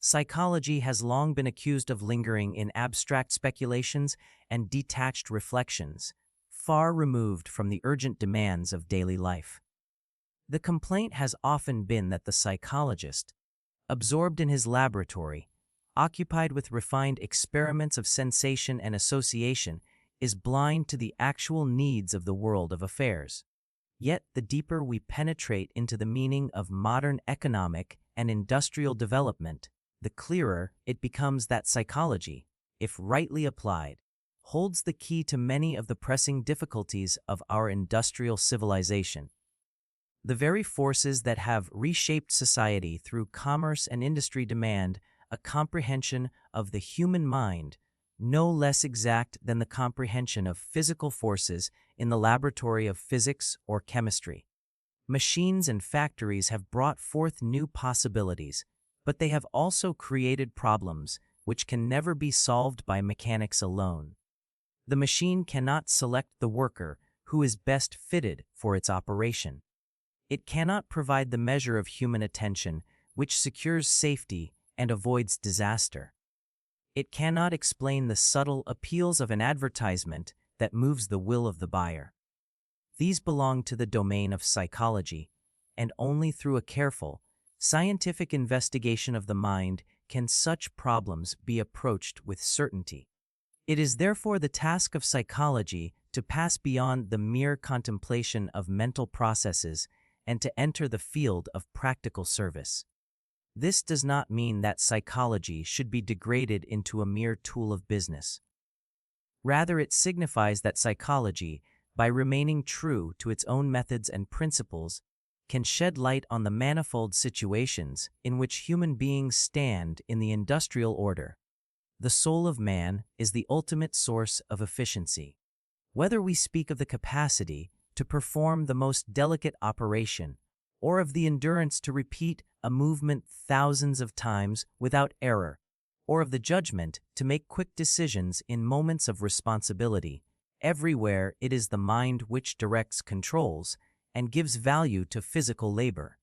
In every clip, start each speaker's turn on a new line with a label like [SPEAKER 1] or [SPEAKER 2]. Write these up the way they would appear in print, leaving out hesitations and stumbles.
[SPEAKER 1] Psychology has long been accused of lingering in abstract speculations and detached reflections, far removed from the urgent demands of daily life. The complaint has often been that the psychologist, absorbed in his laboratory, occupied with refined experiments of sensation and association, is blind to the actual needs of the world of affairs. Yet the deeper we penetrate into the meaning of modern economic and industrial development, the clearer it becomes that psychology, if rightly applied, holds the key to many of the pressing difficulties of our industrial civilization. The very forces that have reshaped society through commerce and industry demand a comprehension of the human mind no less exact than the comprehension of physical forces in the laboratory of physics or chemistry. Machines and factories have brought forth new possibilities, but they have also created problems which can never be solved by mechanics alone. The machine cannot select the worker who is best fitted for its operation. It cannot provide the measure of human attention which secures safety and avoids disaster. It cannot explain the subtle appeals of an advertisement that moves the will of the buyer. These belong to the domain of psychology, and only through a careful, scientific investigation of the mind can such problems be approached with certainty. It is therefore the task of psychology to pass beyond the mere contemplation of mental processes and to enter the field of practical service. This does not mean that psychology should be degraded into a mere tool of business. Rather, it signifies that psychology, by remaining true to its own methods and principles, can shed light on the manifold situations in which human beings stand in the industrial order. The soul of man is the ultimate source of efficiency. Whether we speak of the capacity to perform the most delicate operation, or of the endurance to repeat a movement thousands of times without error, or of the judgment to make quick decisions in moments of responsibility, everywhere it is the mind which directs, controls, and gives value to physical labor.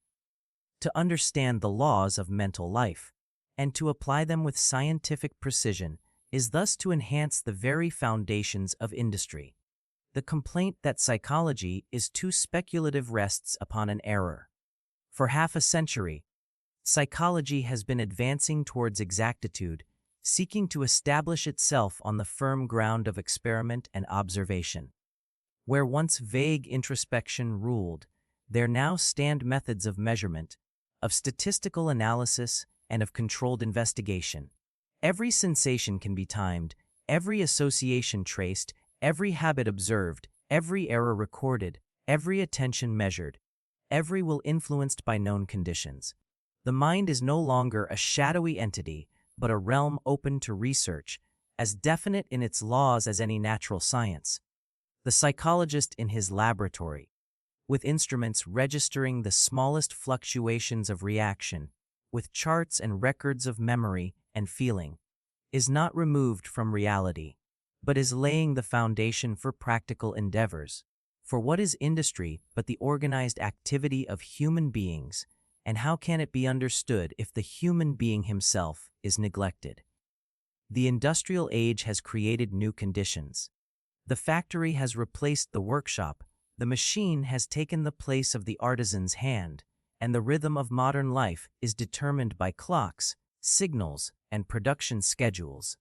[SPEAKER 1] To understand the laws of mental life, and to apply them with scientific precision, is thus to enhance the very foundations of industry. The complaint that psychology is too speculative rests upon an error. For half a century, psychology has been advancing towards exactitude, seeking to establish itself on the firm ground of experiment and observation. Where once vague introspection ruled, there now stand methods of measurement, of statistical analysis, and of controlled investigation. Every sensation can be timed, every association traced, every habit observed, every error recorded, every attention measured, every will influenced by known conditions. The mind is no longer a shadowy entity, but a realm open to research, as definite in its laws as any natural science. The psychologist in his laboratory, with instruments registering the smallest fluctuations of reaction, with charts and records of memory and feeling, is not removed from reality, but is laying the foundation for practical endeavors. For what is industry but the organized activity of human beings, and how can it be understood if the human being himself is neglected? The industrial age has created new conditions. The factory has replaced the workshop, the machine has taken the place of the artisan's hand, and the rhythm of modern life is determined by clocks, signals, and production schedules.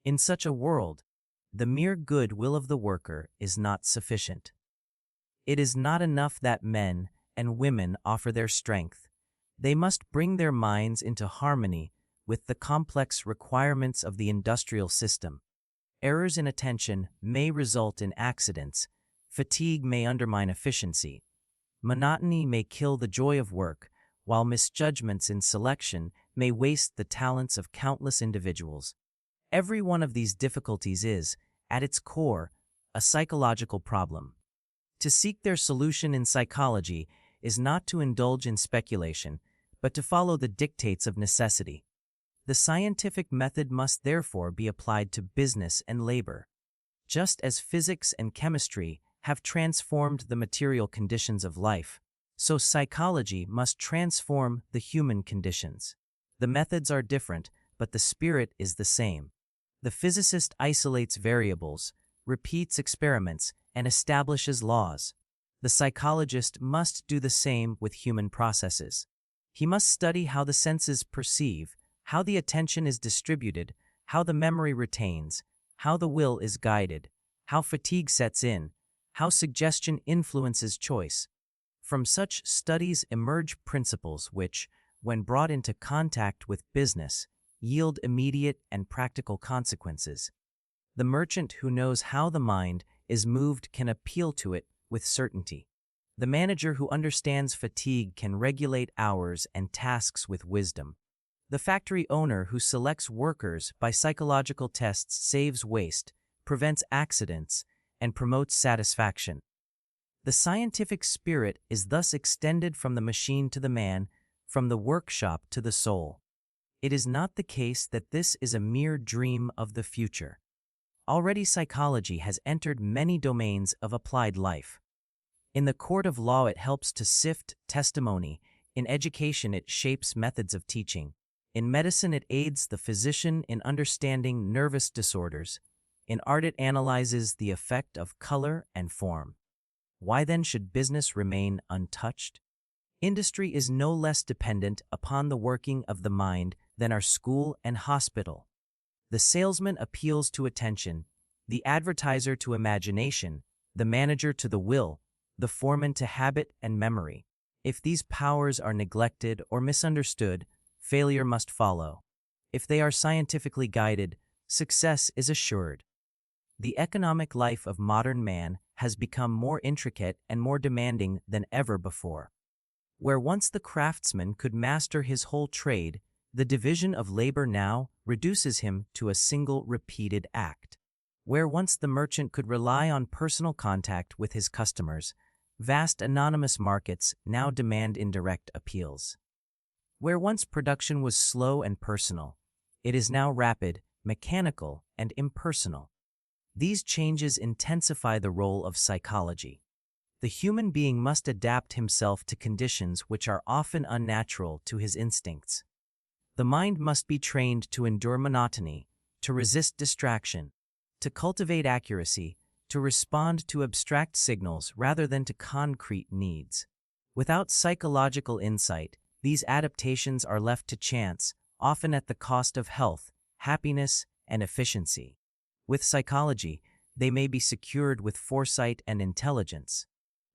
[SPEAKER 1] In such a world, the mere good will of the worker is not sufficient. It is not enough that men and women offer their strength. They must bring their minds into harmony with the complex requirements of the industrial system. Errors in attention may result in accidents, fatigue may undermine efficiency, monotony may kill the joy of work, while misjudgments in selection may waste the talents of countless individuals. Every one of these difficulties is, at its core, a psychological problem. To seek their solution in psychology is not to indulge in speculation, but to follow the dictates of necessity. The scientific method must therefore be applied to business and labor. Just as physics and chemistry have transformed the material conditions of life, so psychology must transform the human conditions. The methods are different, but the spirit is the same. The physicist isolates variables, repeats experiments, and establishes laws. The psychologist must do the same with human processes. He must study how the senses perceive, how the attention is distributed, how the memory retains, how the will is guided, how fatigue sets in, how suggestion influences choice. From such studies emerge principles which, when brought into contact with business, yield immediate and practical consequences. The merchant who knows how the mind is moved can appeal to it with certainty. The manager who understands fatigue can regulate hours and tasks with wisdom. The factory owner who selects workers by psychological tests saves waste, prevents accidents, and promotes satisfaction. The scientific spirit is thus extended from the machine to the man, from the workshop to the soul. It is not the case that this is a mere dream of the future. Already psychology has entered many domains of applied life. In the court of law it helps to sift testimony, in education it shapes methods of teaching, in medicine it aids the physician in understanding nervous disorders, in art it analyzes the effect of color and form. Why then should business remain untouched? Industry is no less dependent upon the working of the mind than are school and hospital. The salesman appeals to attention, the advertiser to imagination, the manager to the will, the foreman to habit and memory. If these powers are neglected or misunderstood, failure must follow. If they are scientifically guided, success is assured. The economic life of modern man has become more intricate and more demanding than ever before. Where once the craftsman could master his whole trade, the division of labor now reduces him to a single repeated act. Where once the merchant could rely on personal contact with his customers, vast anonymous markets now demand indirect appeals. Where once production was slow and personal, it is now rapid, mechanical, and impersonal. These changes intensify the role of psychology. The human being must adapt himself to conditions which are often unnatural to his instincts. The mind must be trained to endure monotony, to resist distraction, to cultivate accuracy, to respond to abstract signals rather than to concrete needs. Without psychological insight, these adaptations are left to chance, often at the cost of health, happiness, and efficiency. With psychology, they may be secured with foresight and intelligence.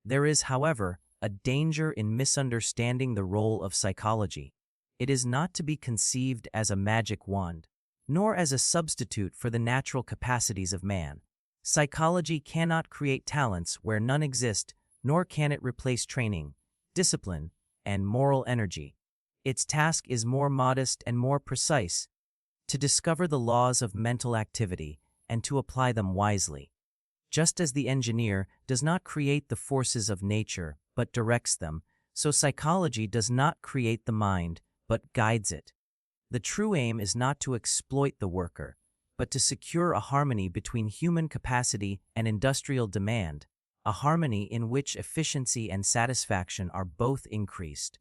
[SPEAKER 1] There is, however, a danger in misunderstanding the role of psychology. It is not to be conceived as a magic wand, nor as a substitute for the natural capacities of man. Psychology cannot create talents where none exist, nor can it replace training, discipline, and moral energy. Its task is more modest and more precise, to discover the laws of mental activity and to apply them wisely. Just as the engineer does not create the forces of nature but directs them, so psychology does not create the mind but guides it. The true aim is not to exploit the worker, but to secure a harmony between human capacity and industrial demand, a harmony in which efficiency and satisfaction are both increased.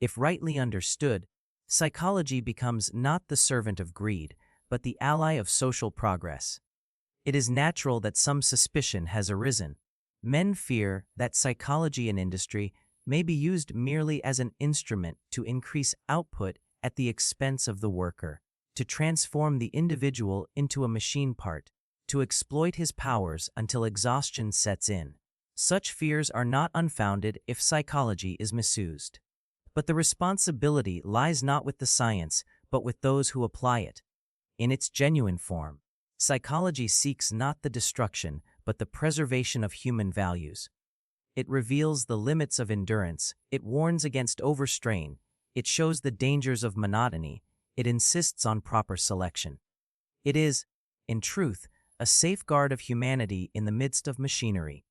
[SPEAKER 1] If rightly understood, psychology becomes not the servant of greed, but the ally of social progress. It is natural that some suspicion has arisen. Men fear that psychology in industry may be used merely as an instrument to increase output at the expense of the worker, to transform the individual into a machine part, to exploit his powers until exhaustion sets in. Such fears are not unfounded if psychology is misused. But the responsibility lies not with the science, but with those who apply it. In its genuine form, psychology seeks not the destruction, but the preservation of human values. It reveals the limits of endurance, it warns against overstrain, it shows the dangers of monotony, it insists on proper selection. It is, in truth, a safeguard of humanity in the midst of machinery.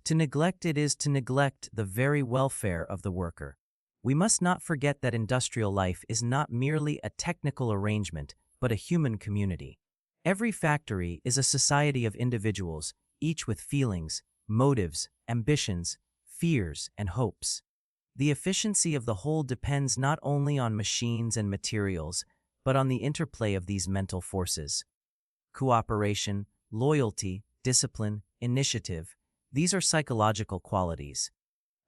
[SPEAKER 1] To neglect it is to neglect the very welfare of the worker. We must not forget that industrial life is not merely a technical arrangement, but a human community. Every factory is a society of individuals, each with feelings, motives, ambitions, fears, and hopes. The efficiency of the whole depends not only on machines and materials, but on the interplay of these mental forces. Cooperation, loyalty, discipline, initiative, these are psychological qualities.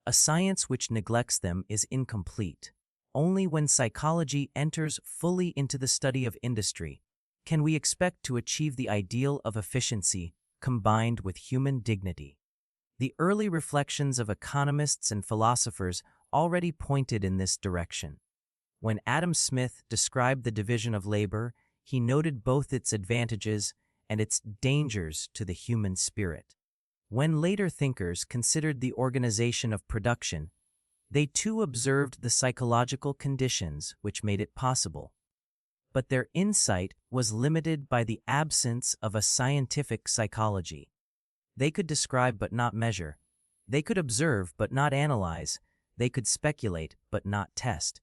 [SPEAKER 1] A science which neglects them is incomplete. Only when psychology enters fully into the study of industry can we expect to achieve the ideal of efficiency combined with human dignity. The early reflections of economists and philosophers already pointed in this direction. When Adam Smith described the division of labor, he noted both its advantages and its dangers to the human spirit. When later thinkers considered the organization of production, they too observed the psychological conditions which made it possible. But their insight was limited by the absence of a scientific psychology. They could describe but not measure. They could observe but not analyze. They could speculate but not test.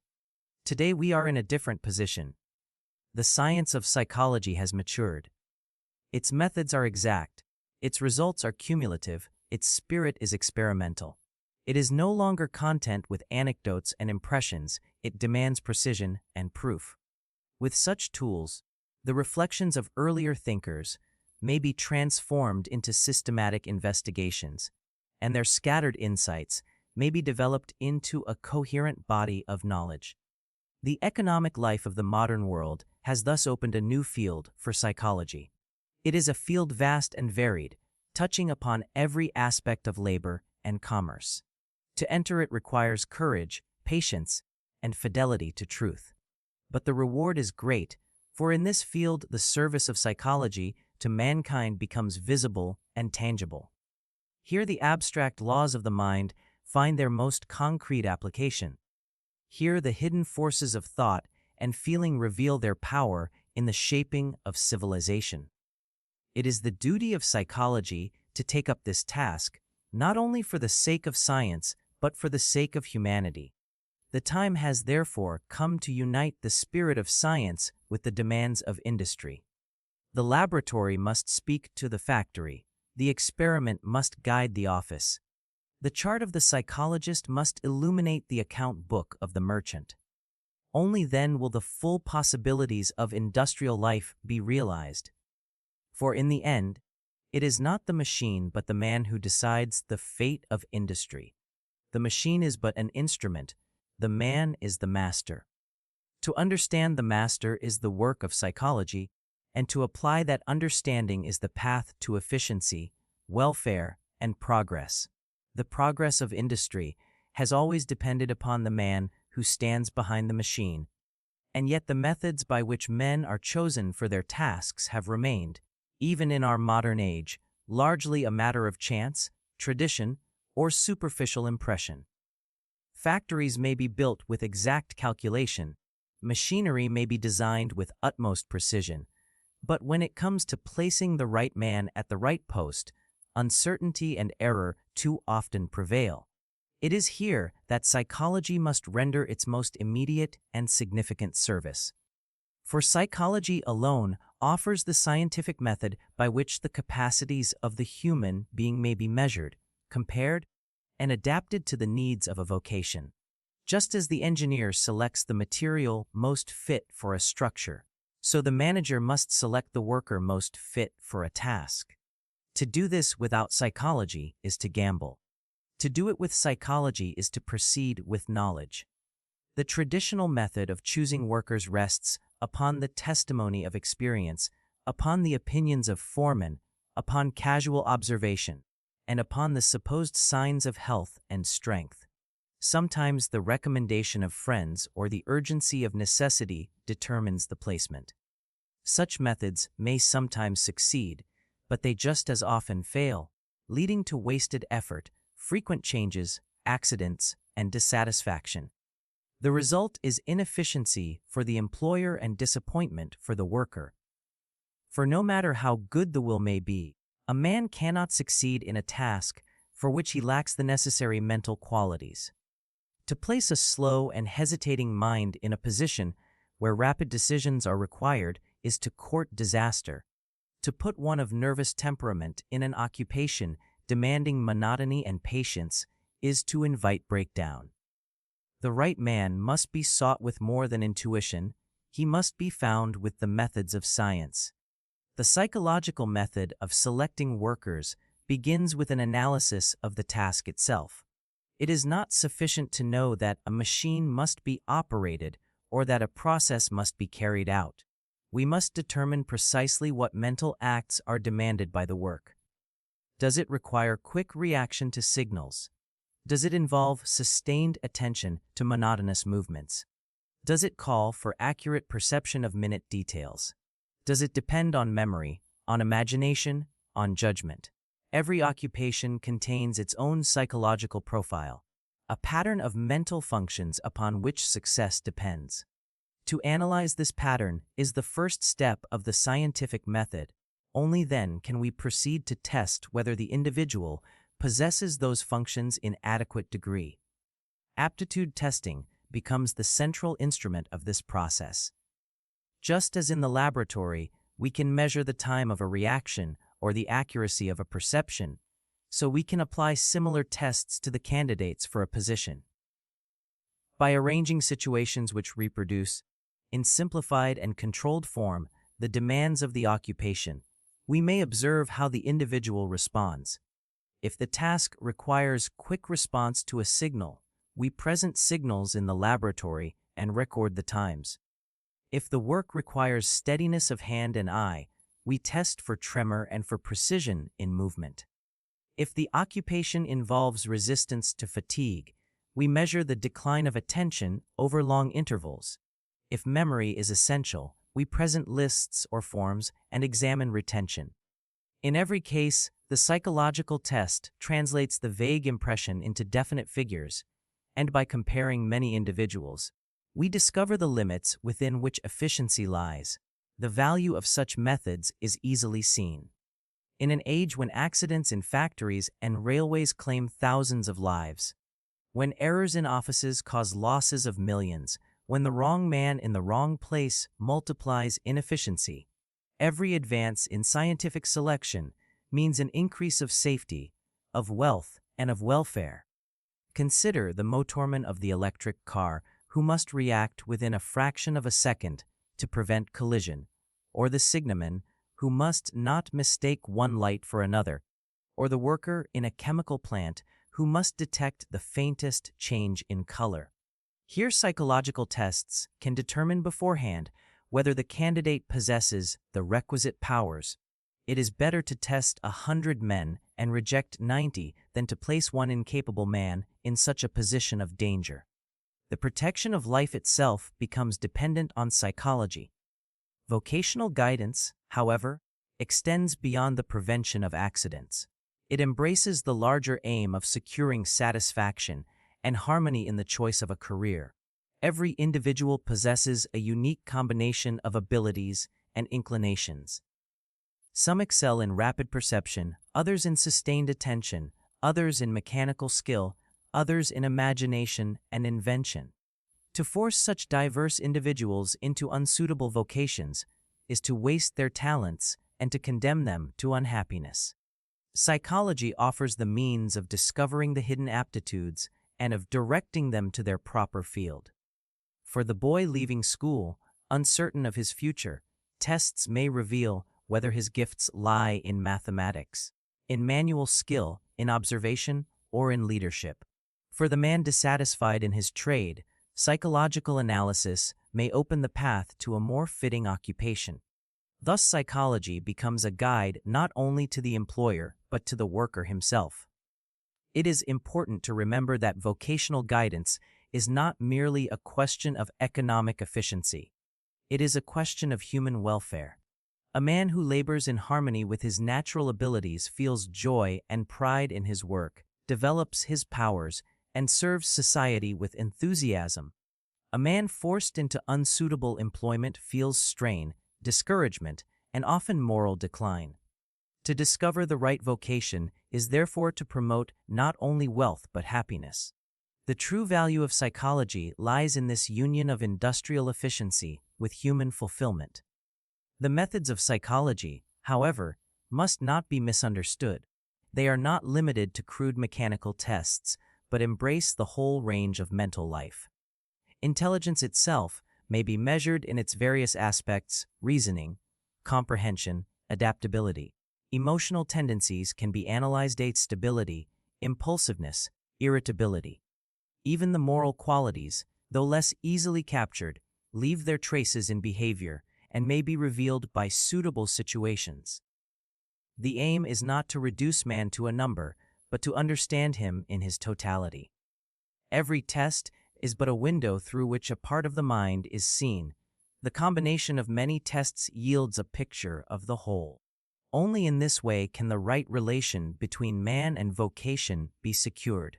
[SPEAKER 1] Today we are in a different position. The science of psychology has matured. Its methods are exact. Its results are cumulative. Its spirit is experimental. It is no longer content with anecdotes and impressions. It demands precision and proof. With such tools, the reflections of earlier thinkers may be transformed into systematic investigations, and their scattered insights may be developed into a coherent body of knowledge. The economic life of the modern world has thus opened a new field for psychology. It is a field vast and varied, touching upon every aspect of labor and commerce. To enter it requires courage, patience, and fidelity to truth. But the reward is great, for in this field the service of psychology to mankind becomes visible and tangible. Here the abstract laws of the mind find their most concrete application. Here the hidden forces of thought and feeling reveal their power in the shaping of civilization. It is the duty of psychology to take up this task, not only for the sake of science, but for the sake of humanity. The time has therefore come to unite the spirit of science with the demands of industry. The laboratory must speak to the factory. The experiment must guide the office. The chart of the psychologist must illuminate the account book of the merchant. Only then will the full possibilities of industrial life be realized. For in the end, it is not the machine but the man who decides the fate of industry. The machine is but an instrument. The man is the master. To understand the master is the work of psychology, and to apply that understanding is the path to efficiency, welfare, and progress. The progress of industry has always depended upon the man who stands behind the machine, and yet the methods by which men are chosen for their tasks have remained, even in our modern age, largely a matter of chance, tradition, or superficial impression. Factories may be built with exact calculation, machinery may be designed with utmost precision, but when it comes to placing the right man at the right post, uncertainty and error too often prevail. It is here that psychology must render its most immediate and significant service. For psychology alone offers the scientific method by which the capacities of the human being may be measured, compared, and adapted to the needs of a vocation. Just as the engineer selects the material most fit for a structure, so the manager must select the worker most fit for a task. To do this without psychology is to gamble. To do it with psychology is to proceed with knowledge. The traditional method of choosing workers rests upon the testimony of experience, upon the opinions of foremen, upon casual observation, and upon the supposed signs of health and strength. Sometimes the recommendation of friends or the urgency of necessity determines the placement. Such methods may sometimes succeed, but they just as often fail, leading to wasted effort, frequent changes, accidents, and dissatisfaction. The result is inefficiency for the employer and disappointment for the worker. For no matter how good the will may be, a man cannot succeed in a task for which he lacks the necessary mental qualities. To place a slow and hesitating mind in a position where rapid decisions are required is to court disaster. To put one of nervous temperament in an occupation demanding monotony and patience is to invite breakdown. The right man must be sought with more than intuition, he must be found with the methods of science. The psychological method of selecting workers begins with an analysis of the task itself. It is not sufficient to know that a machine must be operated or that a process must be carried out. We must determine precisely what mental acts are demanded by the work. Does it require quick reaction to signals? Does it involve sustained attention to monotonous movements? Does it call for accurate perception of minute details? Does it depend on memory, on imagination, on judgment? Every occupation contains its own psychological profile, a pattern of mental functions upon which success depends. To analyze this pattern is the first step of the scientific method. Only then can we proceed to test whether the individual possesses those functions in adequate degree. Aptitude testing becomes the central instrument of this process. Just as in the laboratory, we can measure the time of a reaction or the accuracy of a perception, so we can apply similar tests to the candidates for a position. By arranging situations which reproduce, in simplified and controlled form, the demands of the occupation, we may observe how the individual responds. If the task requires quick response to a signal, we present signals in the laboratory and record the times. If the work requires steadiness of hand and eye, we test for tremor and for precision in movement. If the occupation involves resistance to fatigue, we measure the decline of attention over long intervals. If memory is essential, we present lists or forms and examine retention. In every case, the psychological test translates the vague impression into definite figures, and by comparing many individuals, we discover the limits within which efficiency lies. The value of such methods is easily seen. In an age when accidents in factories and railways claim thousands of lives, when errors in offices cause losses of millions, when the wrong man in the wrong place multiplies inefficiency, every advance in scientific selection means an increase of safety, of wealth, and of welfare. Consider the motorman of the electric car who must react within a fraction of a second to prevent collision, or the signalman who must not mistake one light for another, or the worker in a chemical plant who must detect the faintest change in color. Here, psychological tests can determine beforehand whether the candidate possesses the requisite powers. It is better to test 100 men and reject 90 than to place one incapable man in such a position of danger. The protection of life itself becomes dependent on psychology. Vocational guidance, however, extends beyond the prevention of accidents. It embraces the larger aim of securing satisfaction and harmony in the choice of a career. Every individual possesses a unique combination of abilities and inclinations. Some excel in rapid perception, others in sustained attention, others in mechanical skill, others in imagination and invention. To force such diverse individuals into unsuitable vocations is to waste their talents and to condemn them to unhappiness. Psychology offers the means of discovering the hidden aptitudes and of directing them to their proper field. For the boy leaving school, uncertain of his future, tests may reveal whether his gifts lie in mathematics, in manual skill, in observation, or in leadership. For the man dissatisfied in his trade, psychological analysis may open the path to a more fitting occupation. Thus, psychology becomes a guide not only to the employer but to the worker himself. It is important to remember that vocational guidance is not merely a question of economic efficiency. It is a question of human welfare. A man who labors in harmony with his natural abilities feels joy and pride in his work, develops his powers, and serves society with enthusiasm. A man forced into unsuitable employment feels strain, discouragement, and often moral decline. To discover the right vocation is therefore to promote not only wealth but happiness. The true value of psychology lies in this union of industrial efficiency with human fulfillment. The methods of psychology, however, must not be misunderstood. They are not limited to crude mechanical tests, but embrace the whole range of mental life. Intelligence itself may be measured in its various aspects: reasoning, comprehension, adaptability. Emotional tendencies can be analyzed: stability, impulsiveness, irritability. Even the moral qualities, though less easily captured, leave their traces in behavior and may be revealed by suitable situations. The aim is not to reduce man to a number, but to understand him in his totality. Every test is but a window through which a part of the mind is seen. The combination of many tests yields a picture of the whole. Only in this way can the right relation between man and vocation be secured.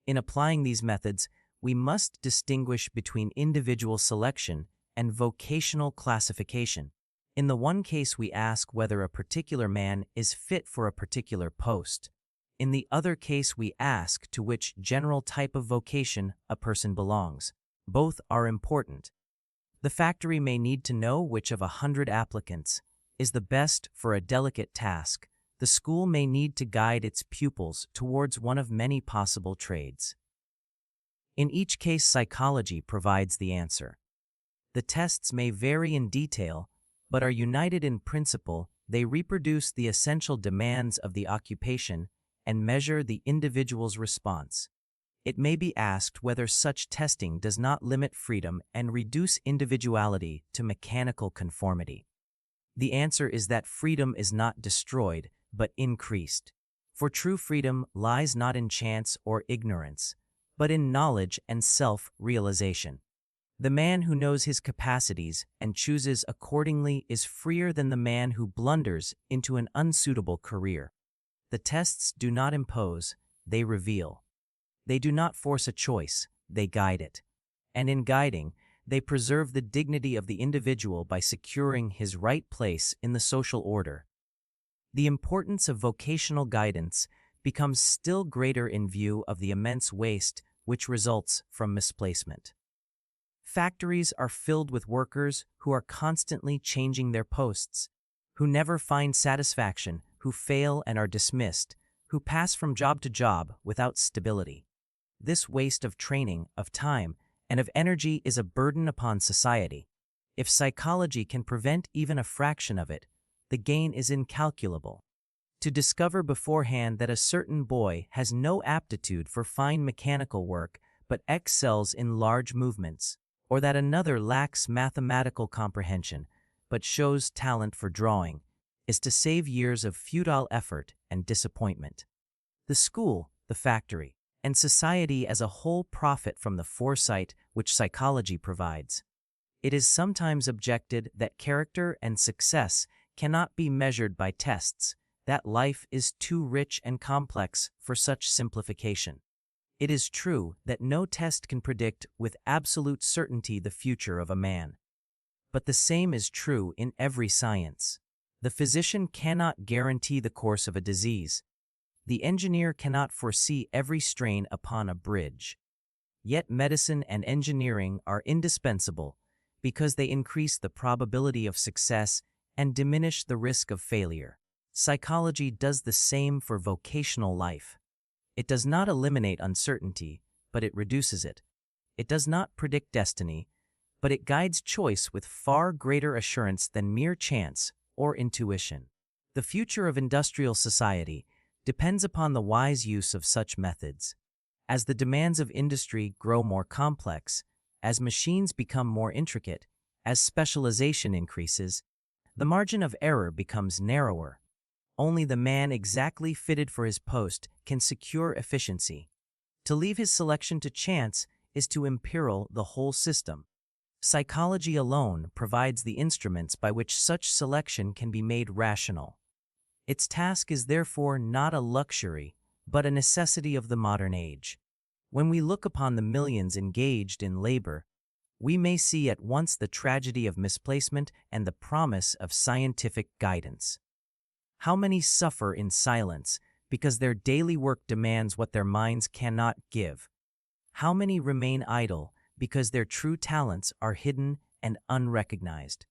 [SPEAKER 1] In applying these methods, we must distinguish between individual selection and vocational classification. In the one case, we ask whether a particular man is fit for a particular post. In the other case, we ask to which general type of vocation a person belongs. Both are important. The factory may need to know which of 100 applicants is the best for a delicate task. The school may need to guide its pupils towards one of many possible trades. In each case, psychology provides the answer. The tests may vary in detail, but are united in principle. They reproduce the essential demands of the occupation and measure the individual's response. It may be asked whether such testing does not limit freedom and reduce individuality to mechanical conformity. The answer is that freedom is not destroyed, but increased. For true freedom lies not in chance or ignorance, but in knowledge and self-realization. The man who knows his capacities and chooses accordingly is freer than the man who blunders into an unsuitable career. The tests do not impose, they reveal. They do not force a choice, they guide it. And in guiding, they preserve the dignity of the individual by securing his right place in the social order. The importance of vocational guidance becomes still greater in view of the immense waste which results from misplacement. Factories are filled with workers who are constantly changing their posts, who never find satisfaction, who fail and are dismissed, who pass from job to job without stability. This waste of training, of time, and of energy is a burden upon society. If psychology can prevent even a fraction of it, the gain is incalculable. To discover beforehand that a certain boy has no aptitude for fine mechanical work but excels in large movements, or that another lacks mathematical comprehension but shows talent for drawing, is to save years of futile effort and disappointment. The school, the factory, and society as a whole profit from the foresight which psychology provides. It is sometimes objected that character and success cannot be measured by tests, that life is too rich and complex for such simplification. It is true that no test can predict with absolute certainty the future of a man. But the same is true in every science. The physician cannot guarantee the course of a disease. The engineer cannot foresee every strain upon a bridge. Yet medicine and engineering are indispensable because they increase the probability of success and diminish the risk of failure. Psychology does the same for vocational life. It does not eliminate uncertainty, but it reduces it. It does not predict destiny, but it guides choice with far greater assurance than mere chance or intuition. The future of industrial society depends upon the wise use of such methods. As the demands of industry grow more complex, as machines become more intricate, as specialization increases, the margin of error becomes narrower. Only the man exactly fitted for his post can secure efficiency. To leave his selection to chance is to imperil the whole system. Psychology alone provides the instruments by which such selection can be made rational. Its task is therefore not a luxury, but a necessity of the modern age. When we look upon the millions engaged in labor, we may see at once the tragedy of misplacement and the promise of scientific guidance. How many suffer in silence because their daily work demands what their minds cannot give? How many remain idle because their true talents are hidden and unrecognized?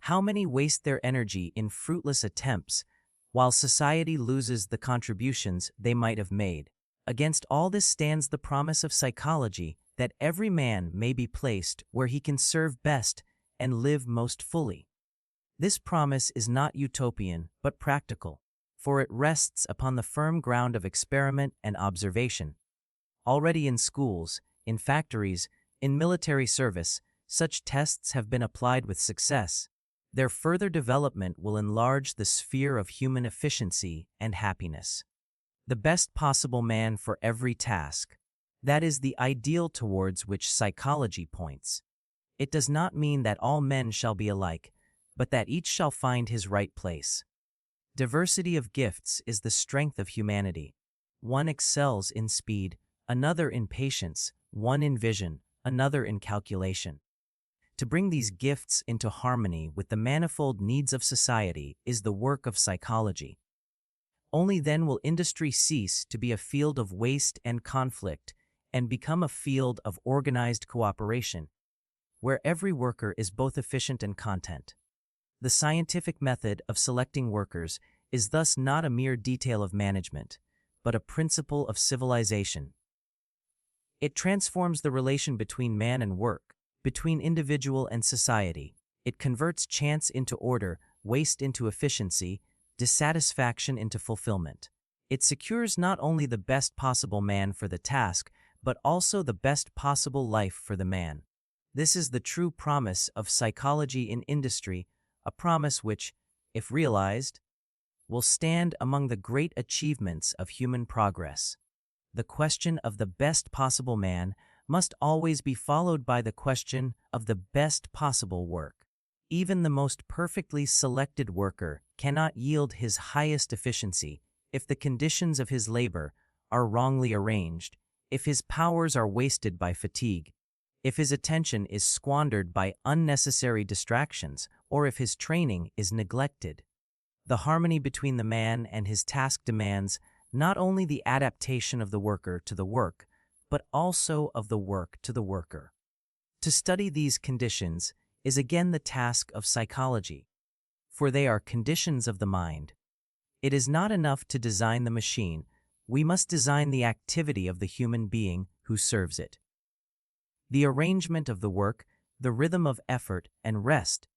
[SPEAKER 1] How many waste their energy in fruitless attempts while society loses the contributions they might have made? Against all this stands the promise of psychology that every man may be placed where he can serve best and live most fully. This promise is not utopian but practical, for it rests upon the firm ground of experiment and observation. Already in schools, in factories, in military service, such tests have been applied with success. Their further development will enlarge the sphere of human efficiency and happiness. The best possible man for every task. That is the ideal towards which psychology points. It does not mean that all men shall be alike, but that each shall find his right place. Diversity of gifts is the strength of humanity. One excels in speed, another in patience, one in vision, another in calculation. To bring these gifts into harmony with the manifold needs of society is the work of psychology. Only then will industry cease to be a field of waste and conflict and become a field of organized cooperation, where every worker is both efficient and content. The scientific method of selecting workers is thus not a mere detail of management, but a principle of civilization. It transforms the relation between man and work, between individual and society. It converts chance into order, waste into efficiency, dissatisfaction into fulfillment. It secures not only the best possible man for the task, but also the best possible life for the man. This is the true promise of psychology in industry, a promise which, if realized, will stand among the great achievements of human progress. The question of the best possible man must always be followed by the question of the best possible work. Even the most perfectly selected worker cannot yield his highest efficiency if the conditions of his labor are wrongly arranged, if his powers are wasted by fatigue, if his attention is squandered by unnecessary distractions, or if his training is neglected. The harmony between the man and his task demands not only the adaptation of the worker to the work, but also of the work to the worker. To study these conditions is again the task of psychology, for they are conditions of the mind. It is not enough to design the machine, we must design the activity of the human being who serves it. The arrangement of the work, the rhythm of effort and rest,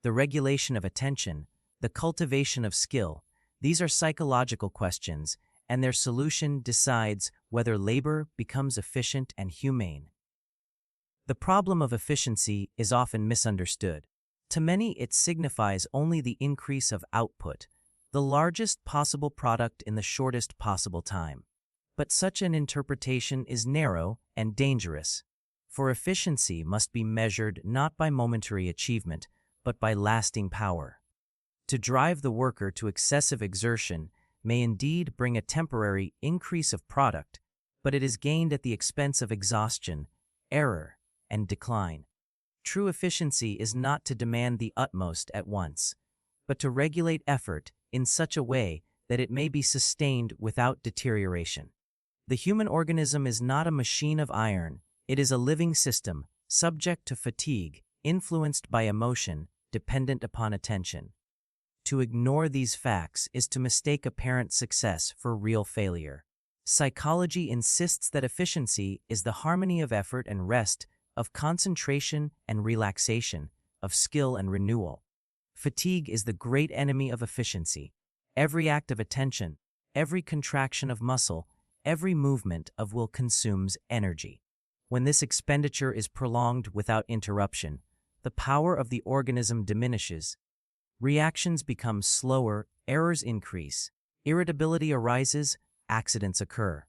[SPEAKER 1] the regulation of attention, the cultivation of skill, these are psychological questions, and their solution decides whether labor becomes efficient and humane. The problem of efficiency is often misunderstood. To many, it signifies only the increase of output, the largest possible product in the shortest possible time. But such an interpretation is narrow and dangerous, for efficiency must be measured not by momentary achievement, but by lasting power. To drive the worker to excessive exertion may indeed bring a temporary increase of product, but it is gained at the expense of exhaustion, error, and decline. True efficiency is not to demand the utmost at once, but to regulate effort in such a way that it may be sustained without deterioration. The human organism is not a machine of iron, it is a living system, subject to fatigue, influenced by emotion, dependent upon attention. To ignore these facts is to mistake apparent success for real failure. Psychology insists that efficiency is the harmony of effort and rest, of concentration and relaxation, of skill and renewal. Fatigue is the great enemy of efficiency. Every act of attention, every contraction of muscle, every movement of will consumes energy. When this expenditure is prolonged without interruption, the power of the organism diminishes. Reactions become slower, errors increase, irritability arises, accidents occur.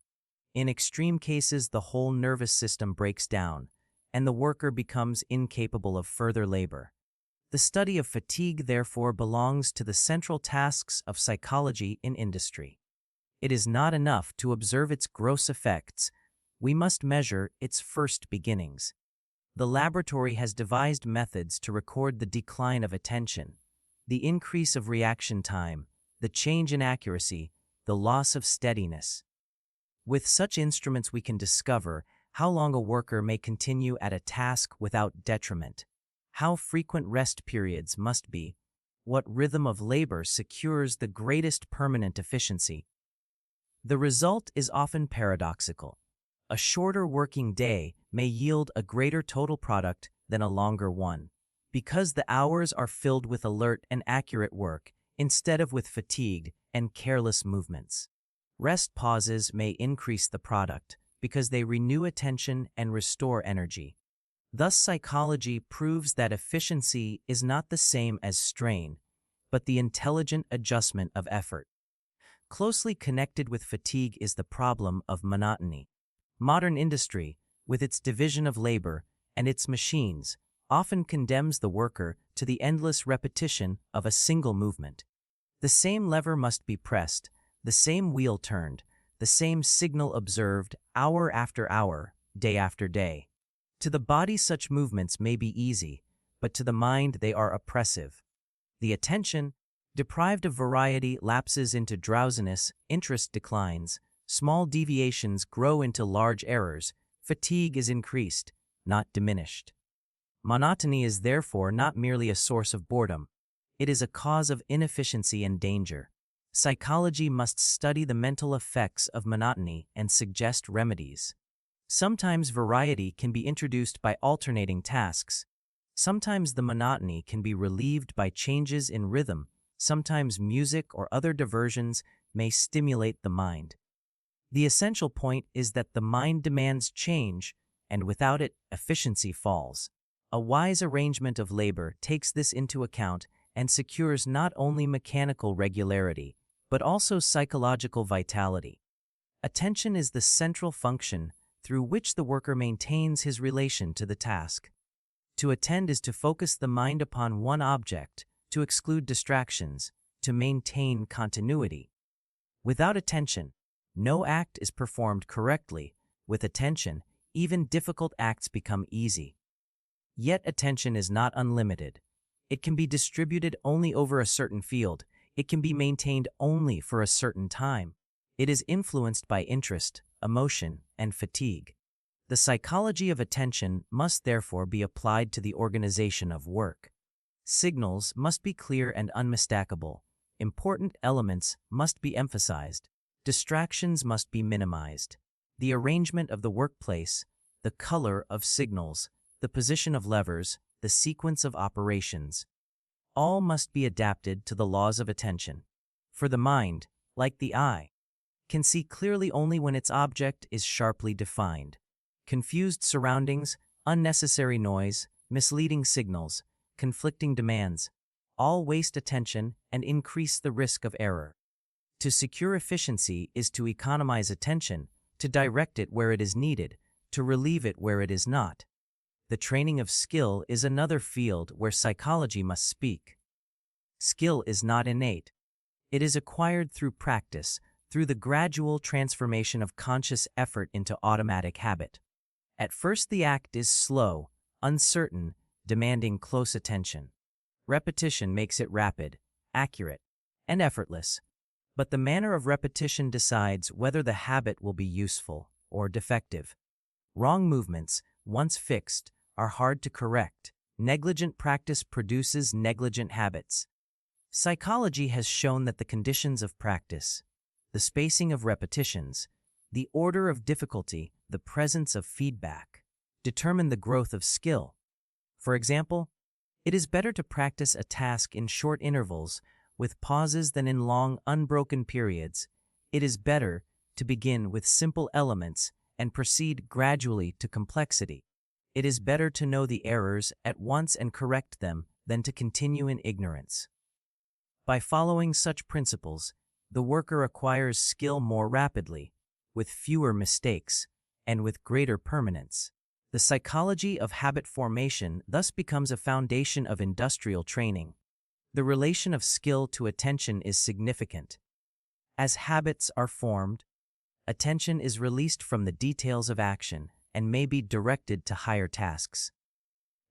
[SPEAKER 1] In extreme cases, the whole nervous system breaks down, and the worker becomes incapable of further labor. The study of fatigue, therefore, belongs to the central tasks of psychology in industry. It is not enough to observe its gross effects, we must measure its first beginnings. The laboratory has devised methods to record the decline of attention, the increase of reaction time, the change in accuracy, the loss of steadiness. With such instruments we can discover how long a worker may continue at a task without detriment, how frequent rest periods must be, what rhythm of labor secures the greatest permanent efficiency. The result is often paradoxical. A shorter working day may yield a greater total product than a longer one, because the hours are filled with alert and accurate work instead of with fatigued and careless movements. Rest pauses may increase the product because they renew attention and restore energy. Thus, psychology proves that efficiency is not the same as strain, but the intelligent adjustment of effort. Closely connected with fatigue is the problem of monotony. Modern industry, with its division of labor and its machines, often condemns the worker to the endless repetition of a single movement. The same lever must be pressed, the same wheel turned, the same signal observed hour after hour, day after day. To the body such movements may be easy, but to the mind they are oppressive. The attention, deprived of variety, lapses into drowsiness, interest declines, small deviations grow into large errors, fatigue is increased, not diminished. Monotony is therefore not merely a source of boredom. It is a cause of inefficiency and danger. Psychology must study the mental effects of monotony and suggest remedies. Sometimes variety can be introduced by alternating tasks. Sometimes the monotony can be relieved by changes in rhythm. Sometimes music or other diversions may stimulate the mind. The essential point is that the mind demands change, and without it, efficiency falls. A wise arrangement of labor takes this into account and secures not only mechanical regularity, but also psychological vitality. Attention is the central function through which the worker maintains his relation to the task. To attend is to focus the mind upon one object, to exclude distractions, to maintain continuity. Without attention, no act is performed correctly. With attention, even difficult acts become easy. Yet attention is not unlimited. It can be distributed only over a certain field. It can be maintained only for a certain time. It is influenced by interest, emotion, and fatigue. The psychology of attention must therefore be applied to the organization of work. Signals must be clear and unmistakable. Important elements must be emphasized. Distractions must be minimized. The arrangement of the workplace, the color of signals, the position of levers, the sequence of operations, all must be adapted to the laws of attention. For the mind, like the eye, can see clearly only when its object is sharply defined. Confused surroundings, unnecessary noise, misleading signals, conflicting demands, all waste attention and increase the risk of error. To secure efficiency is to economize attention, to direct it where it is needed, to relieve it where it is not. The training of skill is another field where psychology must speak. Skill is not innate. It is acquired through practice, through the gradual transformation of conscious effort into automatic habit. At first the act is slow, uncertain, demanding close attention. Repetition makes it rapid, accurate, and effortless. But the manner of repetition decides whether the habit will be useful or defective. Wrong movements, once fixed, are hard to correct. Negligent practice produces negligent habits. Psychology has shown that the conditions of practice, the spacing of repetitions, the order of difficulty, the presence of feedback, determine the growth of skill. For example, it is better to practice a task in short intervals with pauses than in long, unbroken periods. It is better to begin with simple elements and proceed gradually to complexity. It is better to know the errors at once and correct them than to continue in ignorance. By following such principles, the worker acquires skill more rapidly, with fewer mistakes, and with greater permanence. The psychology of habit formation thus becomes a foundation of industrial training. The relation of skill to attention is significant. As habits are formed, attention is released from the details of action and may be directed to higher tasks.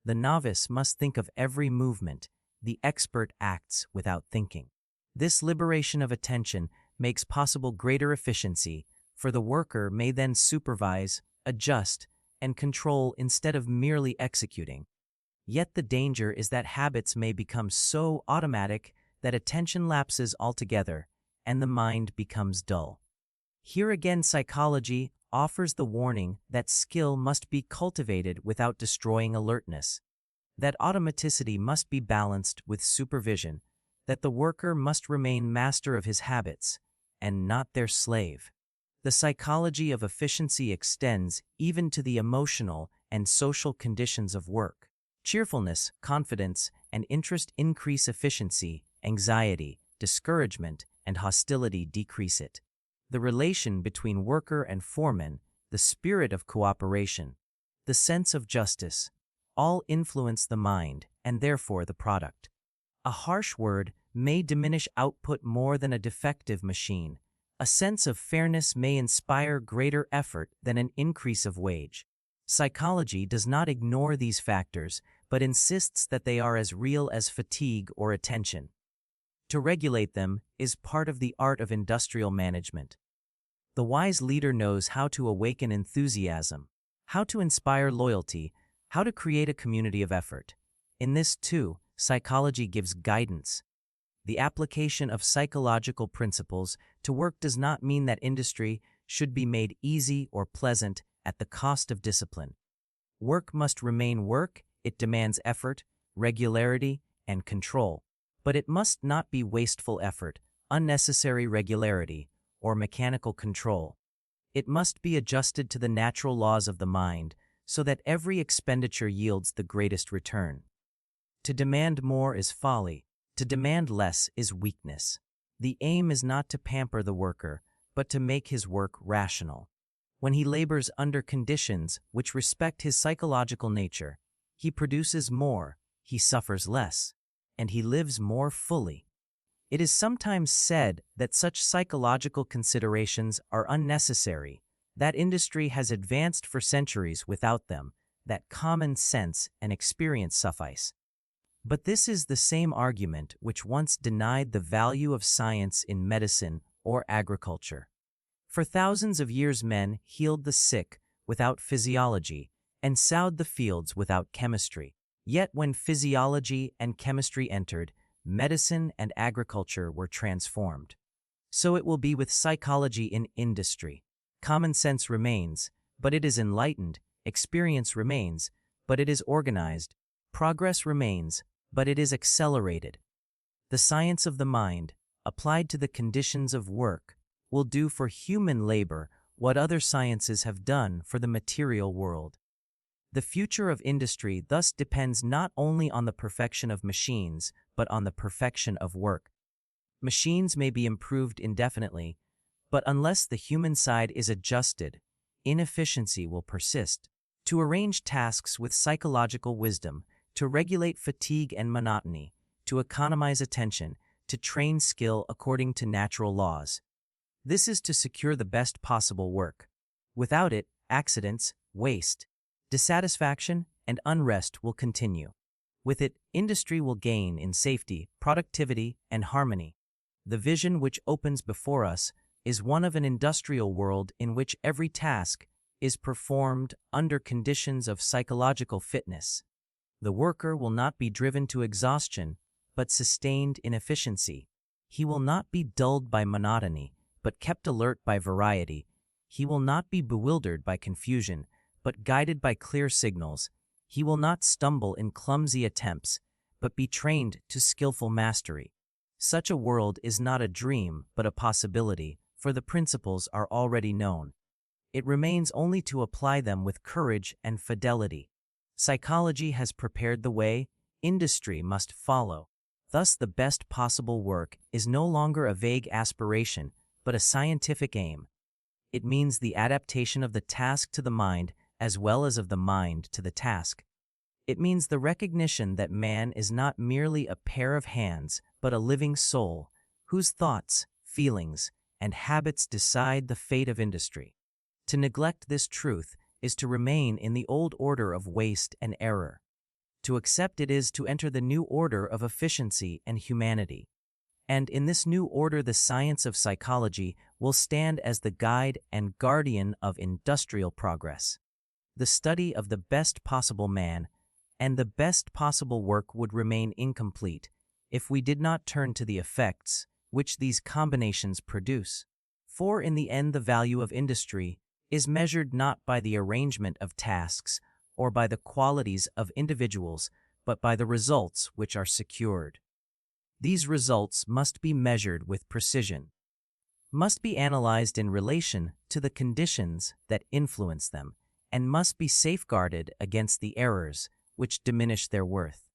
[SPEAKER 1] The novice must think of every movement. The expert acts without thinking. This liberation of attention makes possible greater efficiency, for the worker may then supervise, adjust, and control instead of merely executing. Yet the danger is that habits may become so automatic that attention lapses altogether and the mind becomes dull. Here again psychology offers the warning that skill must be cultivated without destroying alertness, that automaticity must be balanced with supervision, that the worker must remain master of his habits and not their slave. The psychology of efficiency extends even to the emotional and social conditions of work. Cheerfulness, confidence, and interest increase efficiency, anxiety, discouragement, and hostility decrease it. The relation between worker and foreman, the spirit of cooperation, the sense of justice, all influence the mind and therefore the product. A harsh word may diminish output more than a defective machine. A sense of fairness may inspire greater effort than an increase of wage. Psychology does not ignore these factors, but insists that they are as real as fatigue or attention. To regulate them is part of the art of industrial management. The wise leader knows how to awaken enthusiasm, how to inspire loyalty, how to create a community of effort. In this, too, psychology gives guidance. The application of psychological principles to work does not mean that industry should be made easy or pleasant at the cost of discipline. Work must remain work. It demands effort, regularity, and control. But it must not be wasteful effort, unnecessary regularity, or mechanical control. It must be adjusted to the natural laws of the mind so that every expenditure yields the greatest return. To demand more is folly. To demand less is weakness. The aim is not to pamper the worker, but to make his work rational. When he labors under conditions which respect his psychological nature, he produces more, he suffers less, and he lives more fully. It is sometimes said that such psychological considerations are unnecessary, that industry has advanced for centuries without them, that common sense and experience suffice. But this is the same argument which once denied the value of science in medicine or agriculture. For thousands of years men healed the sick without physiology and sowed the fields without chemistry. Yet when physiology and chemistry entered, medicine and agriculture were transformed. So it will be with psychology in industry. Common sense remains, but it is enlightened. Experience remains, but it is organized. Progress remains, but it is accelerated. The science of the mind, applied to the conditions of work, will do for human labor what other sciences have done for the material world. The future of industry thus depends not only on the perfection of machines, but on the perfection of work. Machines may be improved indefinitely, but unless the human side is adjusted, inefficiency will persist. To arrange tasks with psychological wisdom, to regulate fatigue and monotony, to economize attention, to train skill according to natural laws. This is to secure the best possible work. Without it, accidents, waste, dissatisfaction, and unrest will continue. With it, industry will gain in safety, productivity, and harmony. The vision which opens before us is one of an industrial world in which every task is performed under conditions of psychological fitness. The worker will not be driven to exhaustion, but sustained in efficiency. He will not be dulled by monotony, but kept alert by variety. He will not be bewildered by confusion, but guided by clear signals. He will not stumble in clumsy attempts, but be trained to skillful mastery. Such a world is not a dream, but a possibility, for the principles are already known. It remains only to apply them with courage and fidelity. Psychology has prepared the way, industry must follow. Thus the best possible work is no longer a vague aspiration, but a scientific aim. It means the adaptation of the task to the mind as well as of the mind to the task. It means the recognition that man is not merely a pair of hands, but a living soul, whose thoughts, feelings, and habits decide the fate of industry. To neglect this truth is to remain in the old order of waste and error. To accept it is to enter the new order of efficiency and humanity. And in this new order, the science of psychology will stand as the guide and guardian of industrial progress. The study of the best possible man and the best possible work would remain incomplete if we did not turn to the effects which these combinations produce. For in the end, the value of industry is measured not by the arrangement of tasks or by the qualities of individuals, but by the results which are secured. These results must be measured with precision, must be analyzed in relation to the conditions that influence them, and must be safeguarded against the errors which diminish their worth.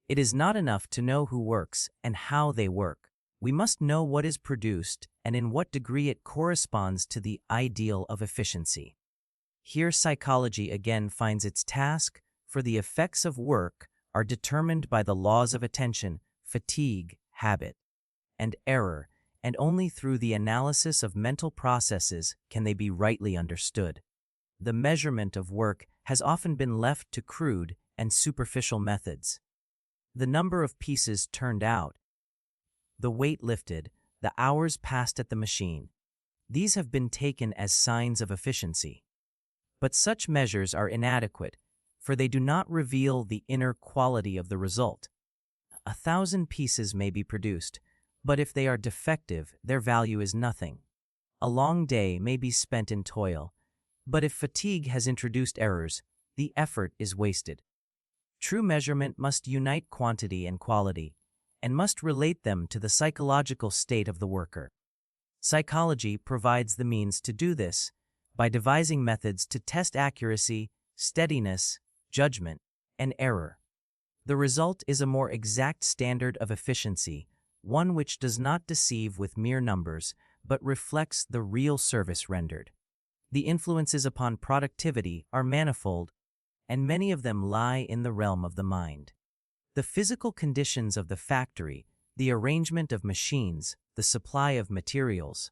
[SPEAKER 1] It is not enough to know who works and how they work. We must know what is produced and in what degree it corresponds to the ideal of efficiency. Here psychology again finds its task, for the effects of work are determined by the laws of attention, fatigue, habit, and error, and only through the analysis of mental processes can they be rightly understood. The measurement of work has often been left to crude and superficial methods. The number of pieces turned out, the weight lifted, the hours passed at the machine, these have been taken as signs of efficiency. But such measures are inadequate, for they do not reveal the inner quality of the result. 1,000 pieces may be produced, but if they are defective, their value is nothing. A long day may be spent in toil, but if fatigue has introduced errors, the effort is wasted. True measurement must unite quantity and quality, and must relate them to the psychological state of the worker. Psychology provides the means to do this by devising methods to test accuracy, steadiness, judgment, and error. The result is a more exact standard of efficiency, one which does not deceive with mere numbers, but reflects the real service rendered. The influences upon productivity are manifold, and many of them lie in the realm of the mind. The physical conditions of the factory, the arrangement of machines, the supply of materials,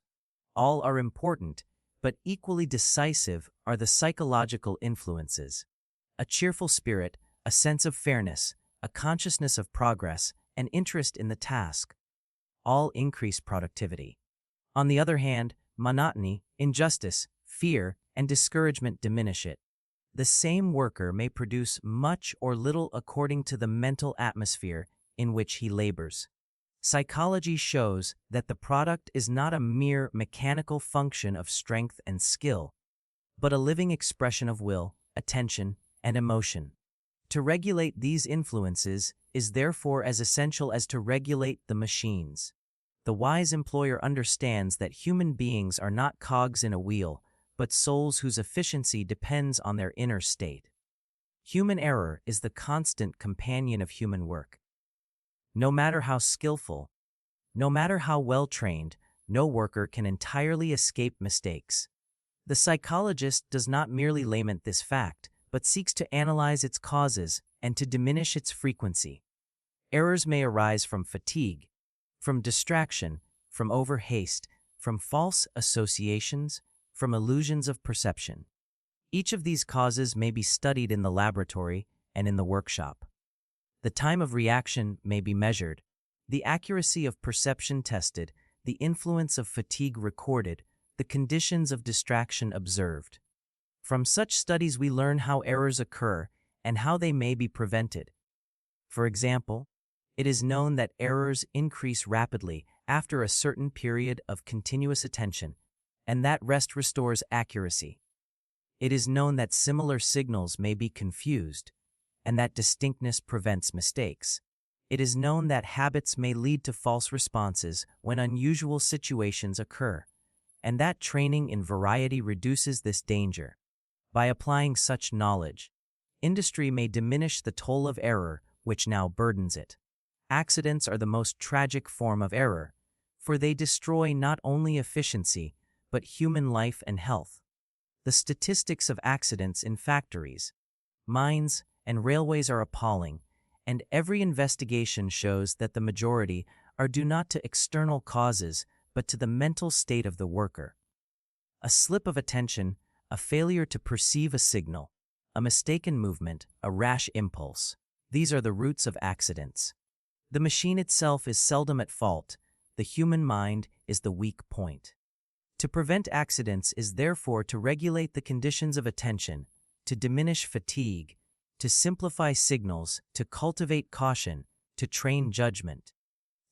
[SPEAKER 1] all are important, but equally decisive are the psychological influences. A cheerful spirit, a sense of fairness, a consciousness of progress, and interest in the task all increase productivity. On the other hand, monotony, injustice, fear, and discouragement diminish it. The same worker may produce much or little according to the mental atmosphere in which he labors. Psychology shows that the product is not a mere mechanical function of strength and skill, but a living expression of will, attention, and emotion. To regulate these influences is therefore as essential as to regulate the machines. The wise employer understands that human beings are not cogs in a wheel, but souls whose efficiency depends on their inner state. Human error is the constant companion of human work. No matter how skillful, no matter how well trained, no worker can entirely escape mistakes. The psychologist does not merely lament this fact, but seeks to analyze its causes and to diminish its frequency. Errors may arise from fatigue, from distraction, from overhaste, from false associations, from illusions of perception. Each of these causes may be studied in the laboratory and in the workshop. The time of reaction may be measured, the accuracy of perception tested, the influence of fatigue recorded, the conditions of distraction observed. From such studies we learn how errors occur and how they may be prevented. For example, it is known that errors increase rapidly after a certain period of continuous attention, and that rest restores accuracy. It is known that similar signals may be confused, and that distinctness prevents mistakes. It is known that habits may lead to false responses when unusual situations occur, and that training in variety reduces this danger. By applying such knowledge, industry may diminish the toll of error which now burdens it. Accidents are the most tragic form of error, for they destroy not only efficiency, but human life and health. The statistics of accidents in factories, mines, and railways are appalling, and every investigation shows that the majority are due not to external causes, but to the mental state of the worker. A slip of attention, a failure to perceive a signal, a mistaken movement, a rash impulse. These are the roots of accidents. The machine itself is seldom at fault. The human mind is the weak point. To prevent accidents is therefore to regulate the conditions of attention, to diminish fatigue, to simplify signals, to cultivate caution, to train judgment.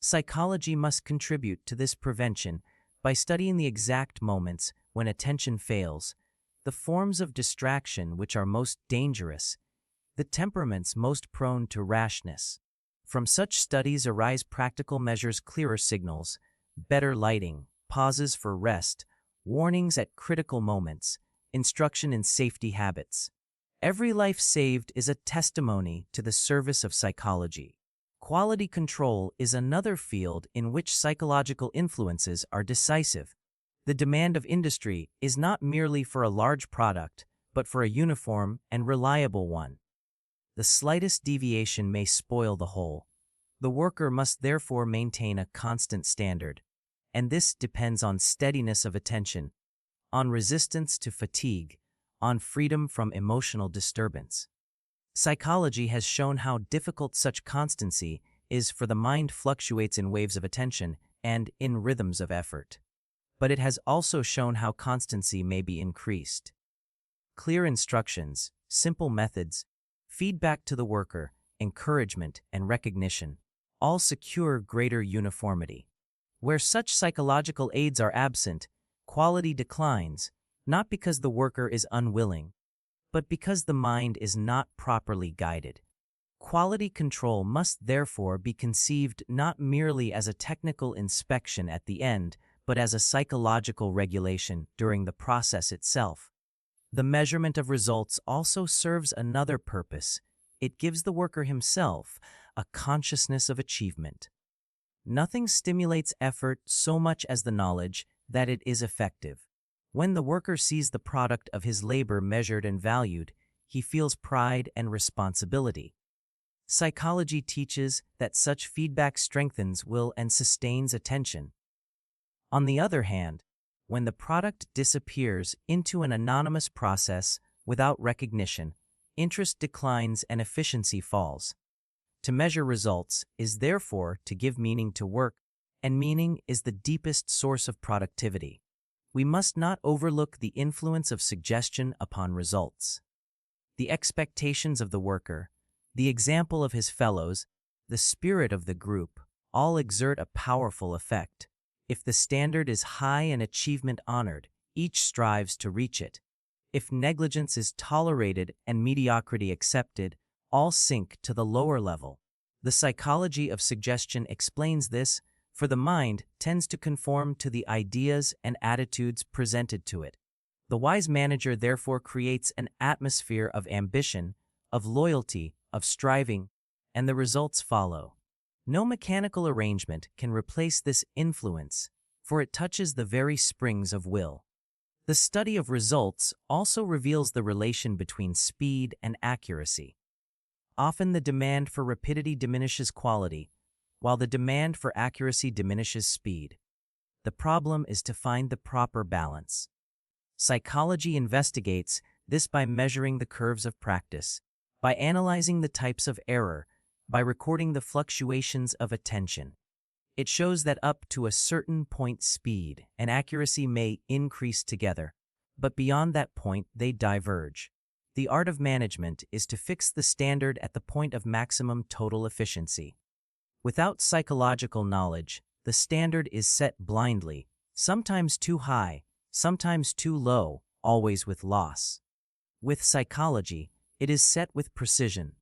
[SPEAKER 1] Psychology must contribute to this prevention by studying the exact moments when attention fails, the forms of distraction which are most dangerous, the temperaments most prone to rashness. From such studies arise practical measures, clearer signals, better lighting, pauses for rest, warnings at critical moments, instruction in safety habits. Every life saved is a testimony to the service of psychology. Quality control is another field in which psychological influences are decisive. The demand of industry is not merely for a large product, but for a uniform and reliable one. The slightest deviation may spoil the whole. The worker must therefore maintain a constant standard, and this depends on steadiness of attention, on resistance to fatigue, on freedom from emotional disturbance. Psychology has shown how difficult such constancy is, for the mind fluctuates in waves of attention and in rhythms of effort. But it has also shown how constancy may be increased. Clear instructions, simple methods, feedback to the worker, encouragement, and recognition all secure greater uniformity. Where such psychological aids are absent, quality declines, not because the worker is unwilling, but because the mind is not properly guided. Quality control must therefore be conceived not merely as a technical inspection at the end, but as a psychological regulation during the process itself. The measurement of results also serves another purpose. It gives the worker himself a consciousness of achievement. Nothing stimulates effort so much as the knowledge that it is effective. When the worker sees the product of his labor measured and valued, he feels pride and responsibility. Psychology teaches that such feedback strengthens will and sustains attention. On the other hand, when the product disappears into an anonymous process without recognition, interest declines and efficiency falls. To measure results is therefore to give meaning to work, and meaning is the deepest source of productivity. We must not overlook the influence of suggestion upon results. The expectations of the worker, the example of his fellows, the spirit of the group, all exert a powerful effect. If the standard is high and achievement honored, each strives to reach it. If negligence is tolerated and mediocrity accepted, all sink to the lower level. The psychology of suggestion explains this, for the mind tends to conform to the ideas and attitudes presented to it. The wise manager therefore creates an atmosphere of ambition, of loyalty, of striving, and the results follow. No mechanical arrangement can replace this influence, for it touches the very springs of will. The study of results also reveals the relation between speed and accuracy. Often the demand for rapidity diminishes quality, while the demand for accuracy diminishes speed. The problem is to find the proper balance. Psychology investigates this by measuring the curves of practice, by analyzing the types of error, by recording the fluctuations of attention. It shows that up to a certain point speed and accuracy may increase together, but beyond that point they diverge. The art of management is to fix the standard at the point of maximum total efficiency. Without psychological knowledge, the standard is set blindly, sometimes too high, sometimes too low, always with loss. With psychology, it is set with precision.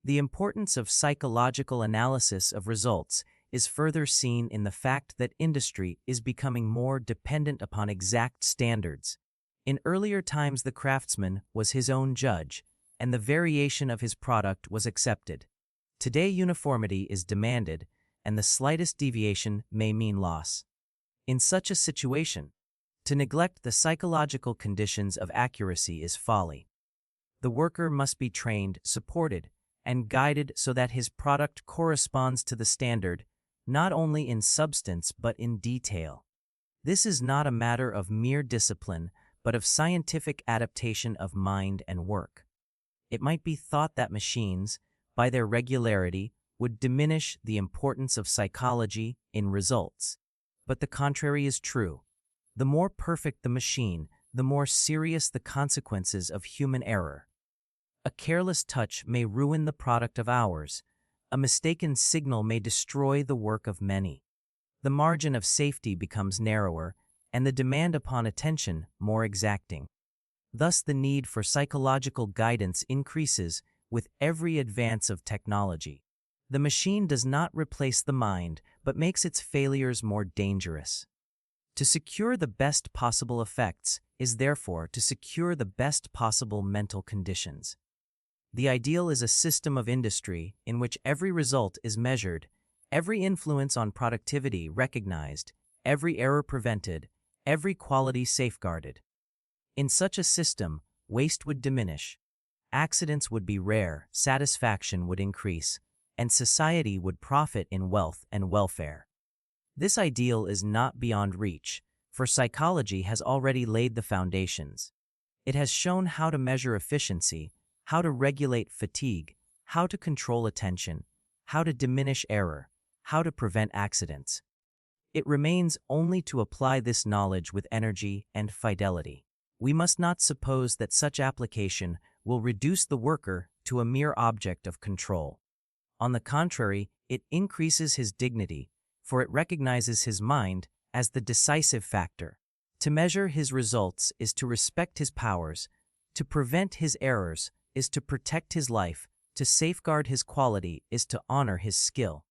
[SPEAKER 1] The importance of psychological analysis of results is further seen in the fact that industry is becoming more dependent upon exact standards. In earlier times, the craftsman was his own judge, and the variation of his product was accepted. Today, uniformity is demanded, and the slightest deviation may mean loss. In such a situation, to neglect the psychological conditions of accuracy is folly. The worker must be trained, supported, and guided so that his product corresponds to the standard, not only in substance but in detail. This is not a matter of mere discipline, but of scientific adaptation of mind and work. It might be thought that machines, by their regularity, would diminish the importance of psychology in results. But the contrary is true. The more perfect the machine, the more serious the consequences of human error. A careless touch may ruin the product of hours. A mistaken signal may destroy the work of many. The margin of safety becomes narrower, and the demand upon attention more exacting. Thus, the need for psychological guidance increases with every advance of technology. The machine does not replace the mind, but makes its failures more dangerous. To secure the best possible effects is therefore to secure the best possible mental conditions. The ideal is a system of industry in which every result is measured, every influence on productivity recognized, every error prevented, every quality safeguarded. In such a system, waste would diminish, accidents would be rare, satisfaction would increase, and society would profit in wealth and welfare. This ideal is not beyond reach, for psychology has already laid the foundations. It has shown how to measure efficiency, how to regulate fatigue, how to control attention, how to diminish error, how to prevent accidents. It remains only to apply this knowledge with energy and fidelity. We must not suppose that such application will reduce the worker to a mere object of control. On the contrary, it increases his dignity, for it recognizes his mind as the decisive factor. To measure his results is to respect his powers, to prevent his errors is to protect his life, to safeguard his quality is to honor his skill.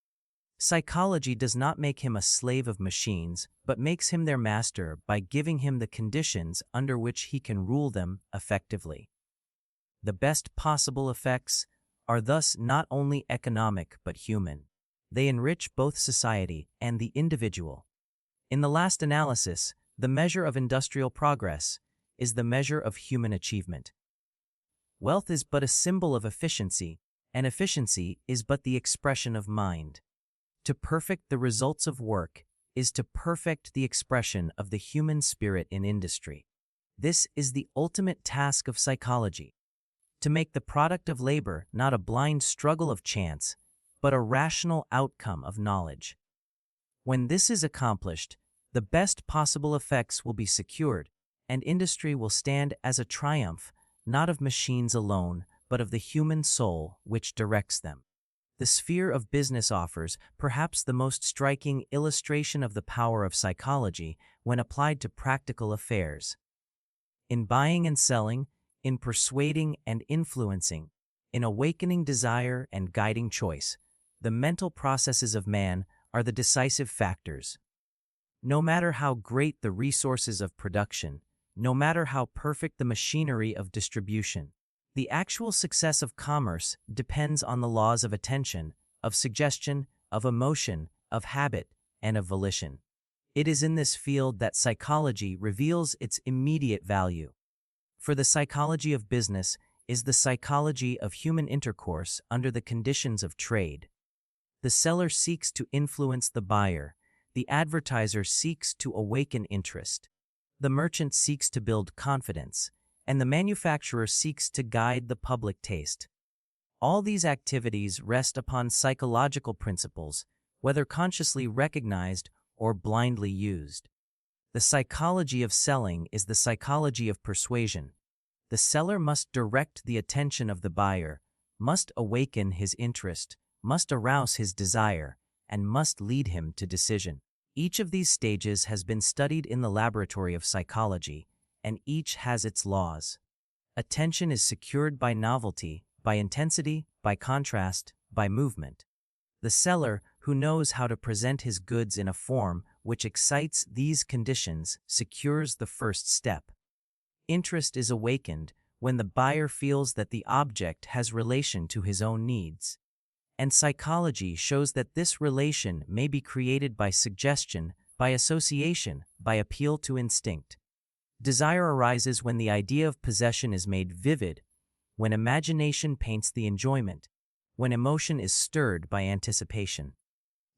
[SPEAKER 1] Psychology does not make him a slave of machines, but makes him their master by giving him the conditions under which he can rule them effectively. The best possible effects are thus not only economic but human. They enrich both society and the individual. In the last analysis, the measure of industrial progress is the measure of human achievement. Wealth is but a symbol of efficiency, and efficiency is but the expression of mind. To perfect the results of work is to perfect the expression of the human spirit in industry. This is the ultimate task of psychology. To make the product of labor not a blind struggle of chance, but a rational outcome of knowledge. When this is accomplished, the best possible effects will be secured, and industry will stand as a triumph, not of machines alone, but of the human soul which directs them. The sphere of business offers perhaps the most striking illustration of the power of psychology when applied to practical affairs. In buying and selling, in persuading and influencing, in awakening desire and guiding choice, the mental processes of man are the decisive factors. No matter how great the resources of production, no matter how perfect the machinery of distribution, the actual success of commerce depends on the laws of attention, of suggestion, of emotion, of habit, and of volition. It is in this field that psychology reveals its immediate value. For the psychology of business is the psychology of human intercourse under the conditions of trade. The seller seeks to influence the buyer, the advertiser seeks to awaken interest, the merchant seeks to build confidence, and the manufacturer seeks to guide the public taste. All these activities rest upon psychological principles, whether consciously recognized or blindly used. The psychology of selling is the psychology of persuasion. The seller must direct the attention of the buyer, must awaken his interest, must arouse his desire, and must lead him to decision. Each of these stages has been studied in the laboratory of psychology, and each has its laws. Attention is secured by novelty, by intensity, by contrast, by movement. The seller, who knows how to present his goods in a form which excites these conditions, secures the first step. Interest is awakened when the buyer feels that the object has relation to his own needs. And psychology shows that this relation may be created by suggestion, by association, by appeal to instinct. Desire arises when the idea of possession is made vivid, when imagination paints the enjoyment, when emotion is stirred by anticipation.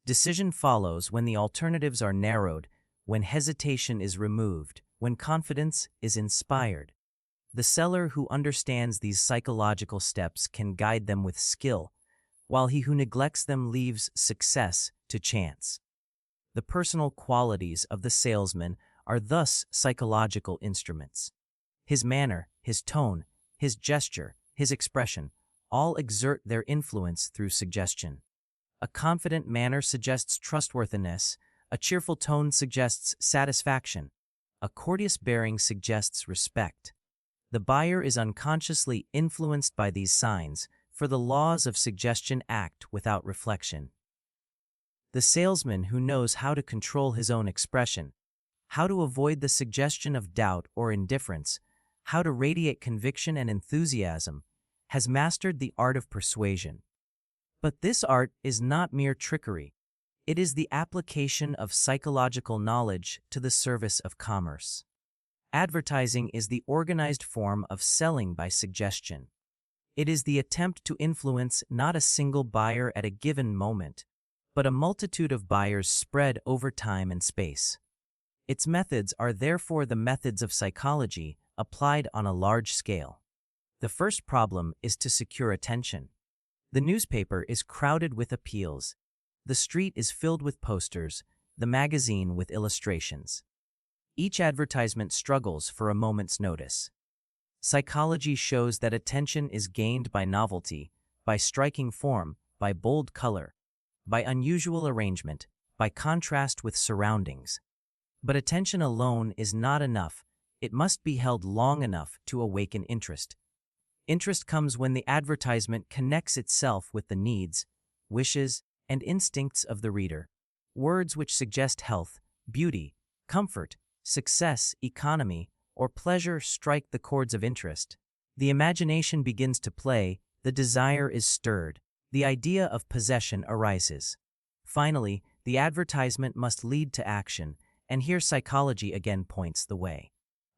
[SPEAKER 1] Decision follows when the alternatives are narrowed, when hesitation is removed, when confidence is inspired. The seller who understands these psychological steps can guide them with skill, while he who neglects them leaves success to chance. The personal qualities of the salesman are thus psychological instruments. His manner, his tone, his gesture, his expression, all exert their influence through suggestion. A confident manner suggests trustworthiness, a cheerful tone suggests satisfaction, a courteous bearing suggests respect. The buyer is unconsciously influenced by these signs, for the laws of suggestion act without reflection. The salesman who knows how to control his own expression, how to avoid the suggestion of doubt or indifference, how to radiate conviction and enthusiasm, has mastered the art of persuasion. But this art is not mere trickery. It is the application of psychological knowledge to the service of commerce. Advertising is the organized form of selling by suggestion. It is the attempt to influence not a single buyer at a given moment, but a multitude of buyers spread over time and space. Its methods are therefore the methods of psychology applied on a large scale. The first problem is to secure attention. The newspaper is crowded with appeals. The street is filled with posters, the magazine with illustrations. Each advertisement struggles for a moment's notice. Psychology shows that attention is gained by novelty, by striking form, by bold color, by unusual arrangement, by contrast with surroundings. But attention alone is not enough. It must be held long enough to awaken interest. Interest comes when the advertisement connects itself with the needs, wishes, and instincts of the reader. Words which suggest health, beauty, comfort, success, economy, or pleasure strike the chords of interest. The imagination begins to play, the desire is stirred, the idea of possession arises. Finally, the advertisement must lead to action, and here psychology again points the way.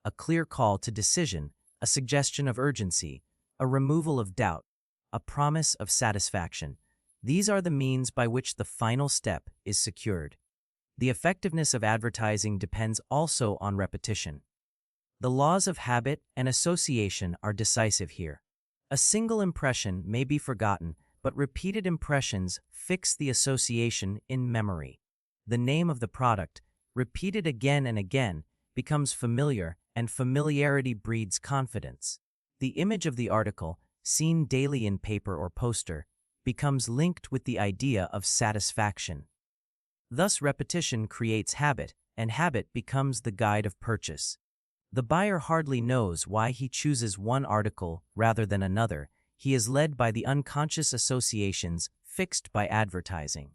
[SPEAKER 1] A clear call to decision, a suggestion of urgency, a removal of doubt, a promise of satisfaction. These are the means by which the final step is secured. The effectiveness of advertising depends also on repetition. The laws of habit and association are decisive here. A single impression may be forgotten, but repeated impressions fix the association in memory. The name of the product, repeated again and again, becomes familiar, and familiarity breeds confidence. The image of the article, seen daily in paper or poster, becomes linked with the idea of satisfaction. Thus, repetition creates habit, and habit becomes the guide of purchase. The buyer hardly knows why he chooses one article rather than another. He is led by the unconscious associations fixed by advertising.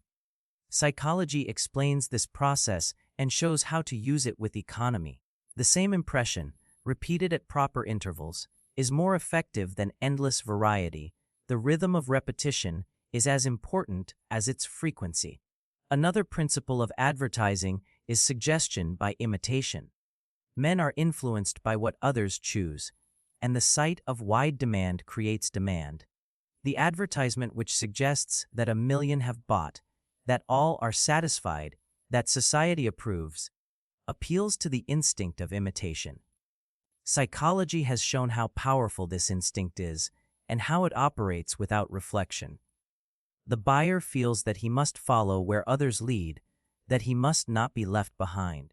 [SPEAKER 1] Psychology explains this process and shows how to use it with economy. The same impression, repeated at proper intervals, is more effective than endless variety. The rhythm of repetition is as important as its frequency. Another principle of advertising is suggestion by imitation. Men are influenced by what others choose, and the sight of wide demand creates demand. The advertisement which suggests that 1 million have bought, that all are satisfied, that society approves, appeals to the instinct of imitation. Psychology has shown how powerful this instinct is and how it operates without reflection. The buyer feels that he must follow where others lead, that he must not be left behind.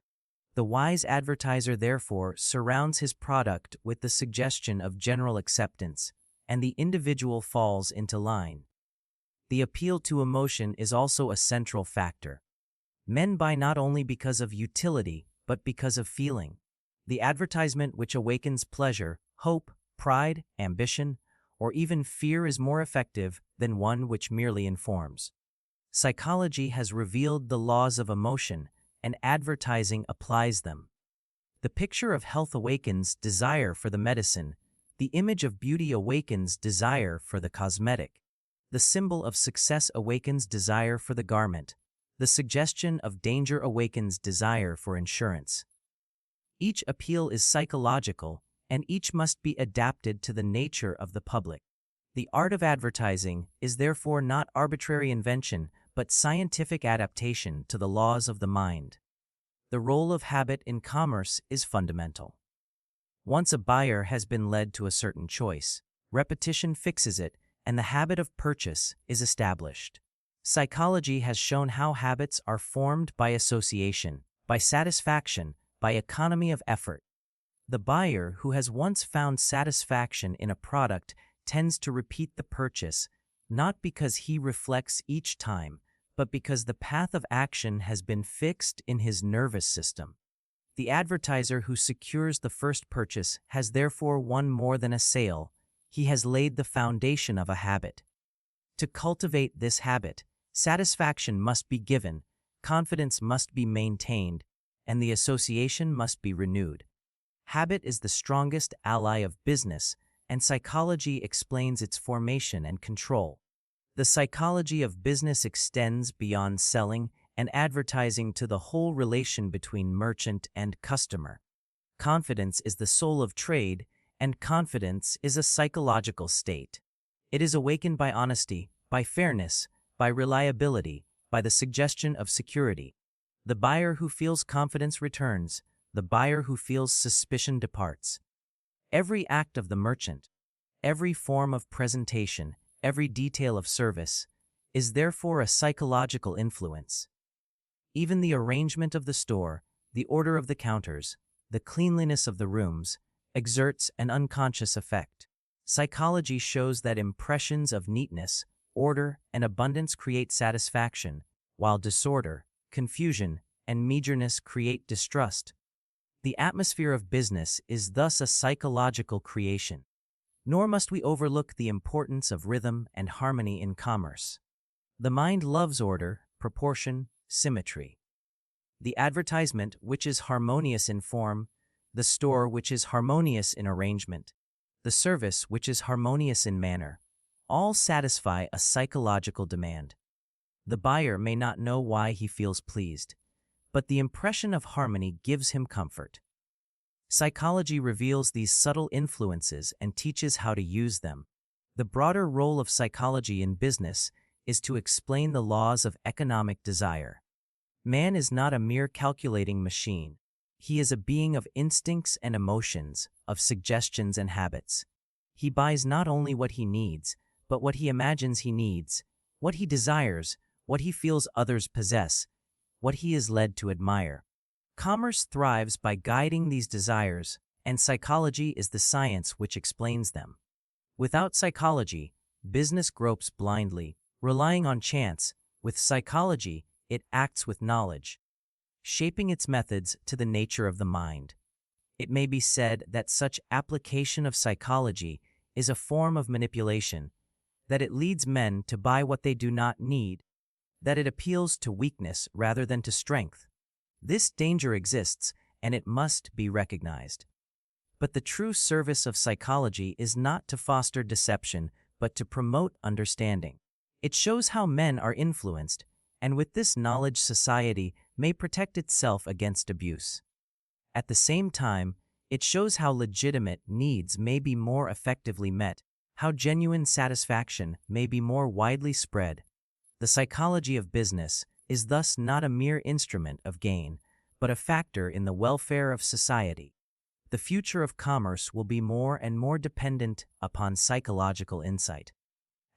[SPEAKER 1] The wise advertiser, therefore, surrounds his product with the suggestion of general acceptance, and the individual falls into line. The appeal to emotion is also a central factor. Men buy not only because of utility, but because of feeling. The advertisement which awakens pleasure, hope, pride, ambition, or even fear is more effective than one which merely informs. Psychology has revealed the laws of emotion, and advertising applies them. The picture of health awakens desire for the medicine. The image of beauty awakens desire for the cosmetic. The symbol of success awakens desire for the garment. The suggestion of danger awakens desire for insurance. Each appeal is psychological, and each must be adapted to the nature of the public. The art of advertising is therefore not arbitrary invention, but scientific adaptation to the laws of the mind. The role of habit in commerce is fundamental. Once a buyer has been led to a certain choice, repetition fixes it, and the habit of purchase is established. Psychology has shown how habits are formed by association, by satisfaction, by economy of effort. The buyer who has once found satisfaction in a product tends to repeat the purchase, not because he reflects each time, but because the path of action has been fixed in his nervous system. The advertiser who secures the first purchase has therefore won more than a sale. He has laid the foundation of a habit. To cultivate this habit, satisfaction must be given, confidence must be maintained, and the association must be renewed. Habit is the strongest ally of business, and psychology explains its formation and control. The psychology of business extends beyond selling and advertising to the whole relation between merchant and customer. Confidence is the soul of trade, and confidence is a psychological state. It is awakened by honesty, by fairness, by reliability, by the suggestion of security. The buyer who feels confidence returns, the buyer who feels suspicion departs. Every act of the merchant, every form of presentation, every detail of service, is therefore a psychological influence. Even the arrangement of the store, the order of the counters, the cleanliness of the rooms, exerts an unconscious effect. Psychology shows that impressions of neatness, order, and abundance create satisfaction, while disorder, confusion, and meagerness create distrust. The atmosphere of business is thus a psychological creation. Nor must we overlook the importance of rhythm and harmony in commerce. The mind loves order, proportion, symmetry. The advertisement which is harmonious in form, the store which is harmonious in arrangement, the service which is harmonious in manner, all satisfy a psychological demand. The buyer may not know why he feels pleased, but the impression of harmony gives him comfort. Psychology reveals these subtle influences and teaches how to use them. The broader role of psychology in business is to explain the laws of economic desire. Man is not a mere calculating machine. He is a being of instincts and emotions, of suggestions and habits. He buys not only what he needs, but what he imagines he needs, what he desires, what he feels others possess, what he is led to admire. Commerce thrives by guiding these desires, and psychology is the science which explains them. Without psychology, business gropes blindly, relying on chance. With psychology, it acts with knowledge, shaping its methods to the nature of the mind. It may be said that such application of psychology is a form of manipulation, that it leads men to buy what they do not need, that it appeals to weakness rather than to strength. This danger exists, and it must be recognized. But the true service of psychology is not to foster deception, but to promote understanding. It shows how men are influenced, and with this knowledge society may protect itself against abuse. At the same time, it shows how legitimate needs may be more effectively met, how genuine satisfaction may be more widely spread. The psychology of business is thus not a mere instrument of gain, but a factor in the welfare of society. The future of commerce will be more and more dependent upon psychological insight.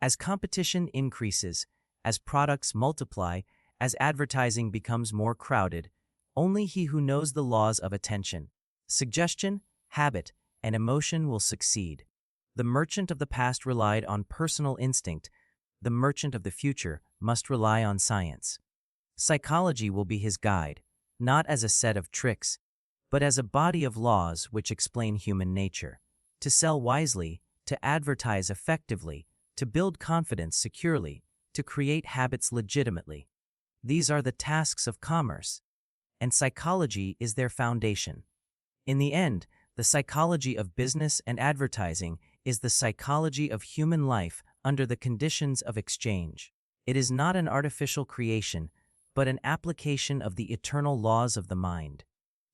[SPEAKER 1] As competition increases, as products multiply, as advertising becomes more crowded, only he who knows the laws of attention, suggestion, habit, and emotion will succeed. The merchant of the past relied on personal instinct. The merchant of the future must rely on science. Psychology will be his guide, not as a set of tricks, but as a body of laws which explain human nature. To sell wisely, to advertise effectively, to build confidence securely, to create habits legitimately. These are the tasks of commerce, and psychology is their foundation. In the end, the psychology of business and advertising is the psychology of human life under the conditions of exchange. It is not an artificial creation, but an application of the eternal laws of the mind.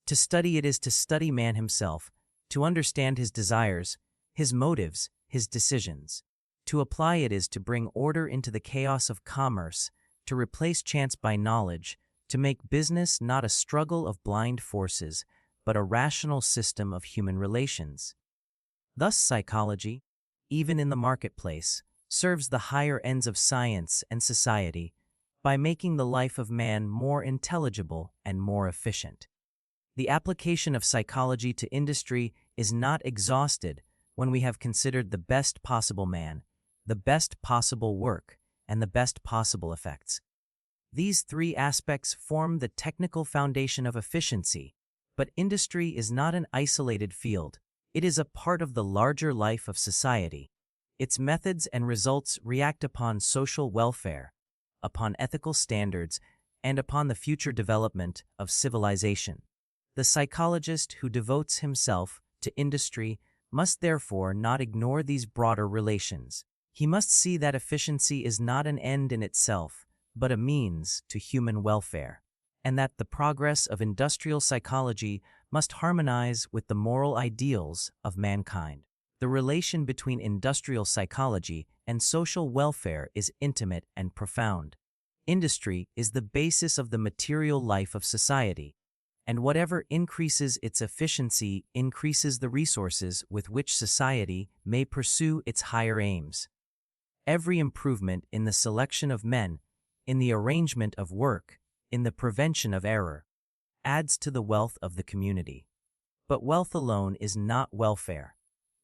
[SPEAKER 1] To study it is to study man himself, to understand his desires, his motives, his decisions. To apply it is to bring order into the chaos of commerce, to replace chance by knowledge, to make business not a struggle of blind forces, but a rational system of human relations. Thus psychology, even in the marketplace, serves the higher ends of science and society by making the life of man more intelligible and more efficient. The application of psychology to industry is not exhausted when we have considered the best possible man, the best possible work, and the best possible effects. These three aspects form the technical foundation of efficiency, But industry is not an isolated field. It is a part of the larger life of society. Its methods and results react upon social welfare, upon ethical standards, and upon the future development of civilization. The psychologist who devotes himself to industry must therefore not ignore these broader relations. He must see that efficiency is not an end in itself, but a means to human welfare, and that the progress of industrial psychology must harmonize with the moral ideals of mankind. The relation between industrial psychology and social welfare is intimate and profound. Industry is the basis of the material life of society, and whatever increases its efficiency increases the resources with which society may pursue its higher aims. Every improvement in the selection of men, in the arrangement of work, in the prevention of error, adds to the wealth of the community. But wealth alone is not welfare.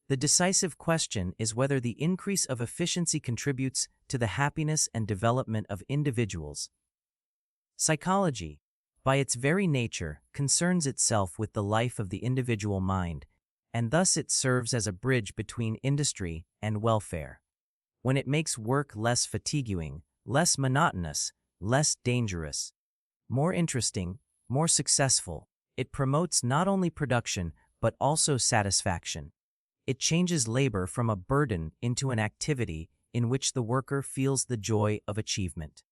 [SPEAKER 1] The decisive question is whether the increase of efficiency contributes to the happiness and development of individuals. Psychology, by its very nature, concerns itself with the life of the individual mind, and thus it serves as a bridge between industry and welfare. When it makes work less fatiguing, less monotonous, less dangerous, more interesting, more successful, it promotes not only production but also satisfaction. It changes labor from a burden into an activity in which the worker feels the joy of achievement.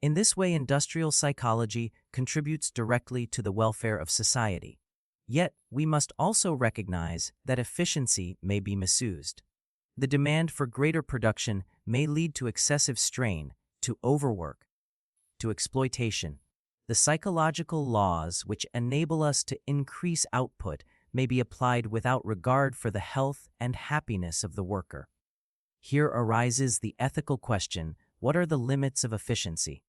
[SPEAKER 1] In this way, industrial psychology contributes directly to the welfare of society. Yet, we must also recognize that efficiency may be misused. The demand for greater production may lead to excessive strain, to overwork, to exploitation. The psychological laws which enable us to increase output may be applied without regard for the health and happiness of the worker. Here arises the ethical question: what are the limits of efficiency?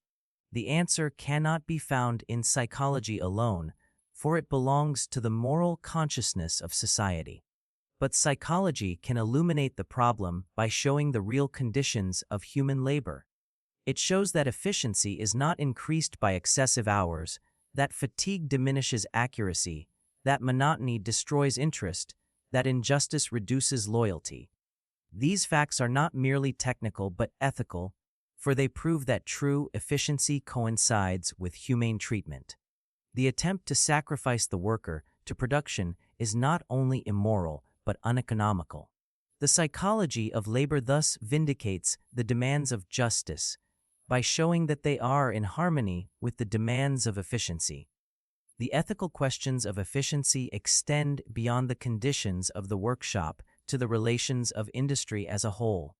[SPEAKER 1] The answer cannot be found in psychology alone, for it belongs to the moral consciousness of society. But psychology can illuminate the problem by showing the real conditions of human labor. It shows that efficiency is not increased by excessive hours, that fatigue diminishes accuracy, that monotony destroys interest, that injustice reduces loyalty. These facts are not merely technical but ethical, for they prove that true efficiency coincides with humane treatment. The attempt to sacrifice the worker to production is not only immoral but uneconomical. The psychology of labor thus vindicates the demands of justice by showing that they are in harmony with the demands of efficiency. The ethical questions of efficiency extend beyond the conditions of the workshop to the relations of industry as a whole.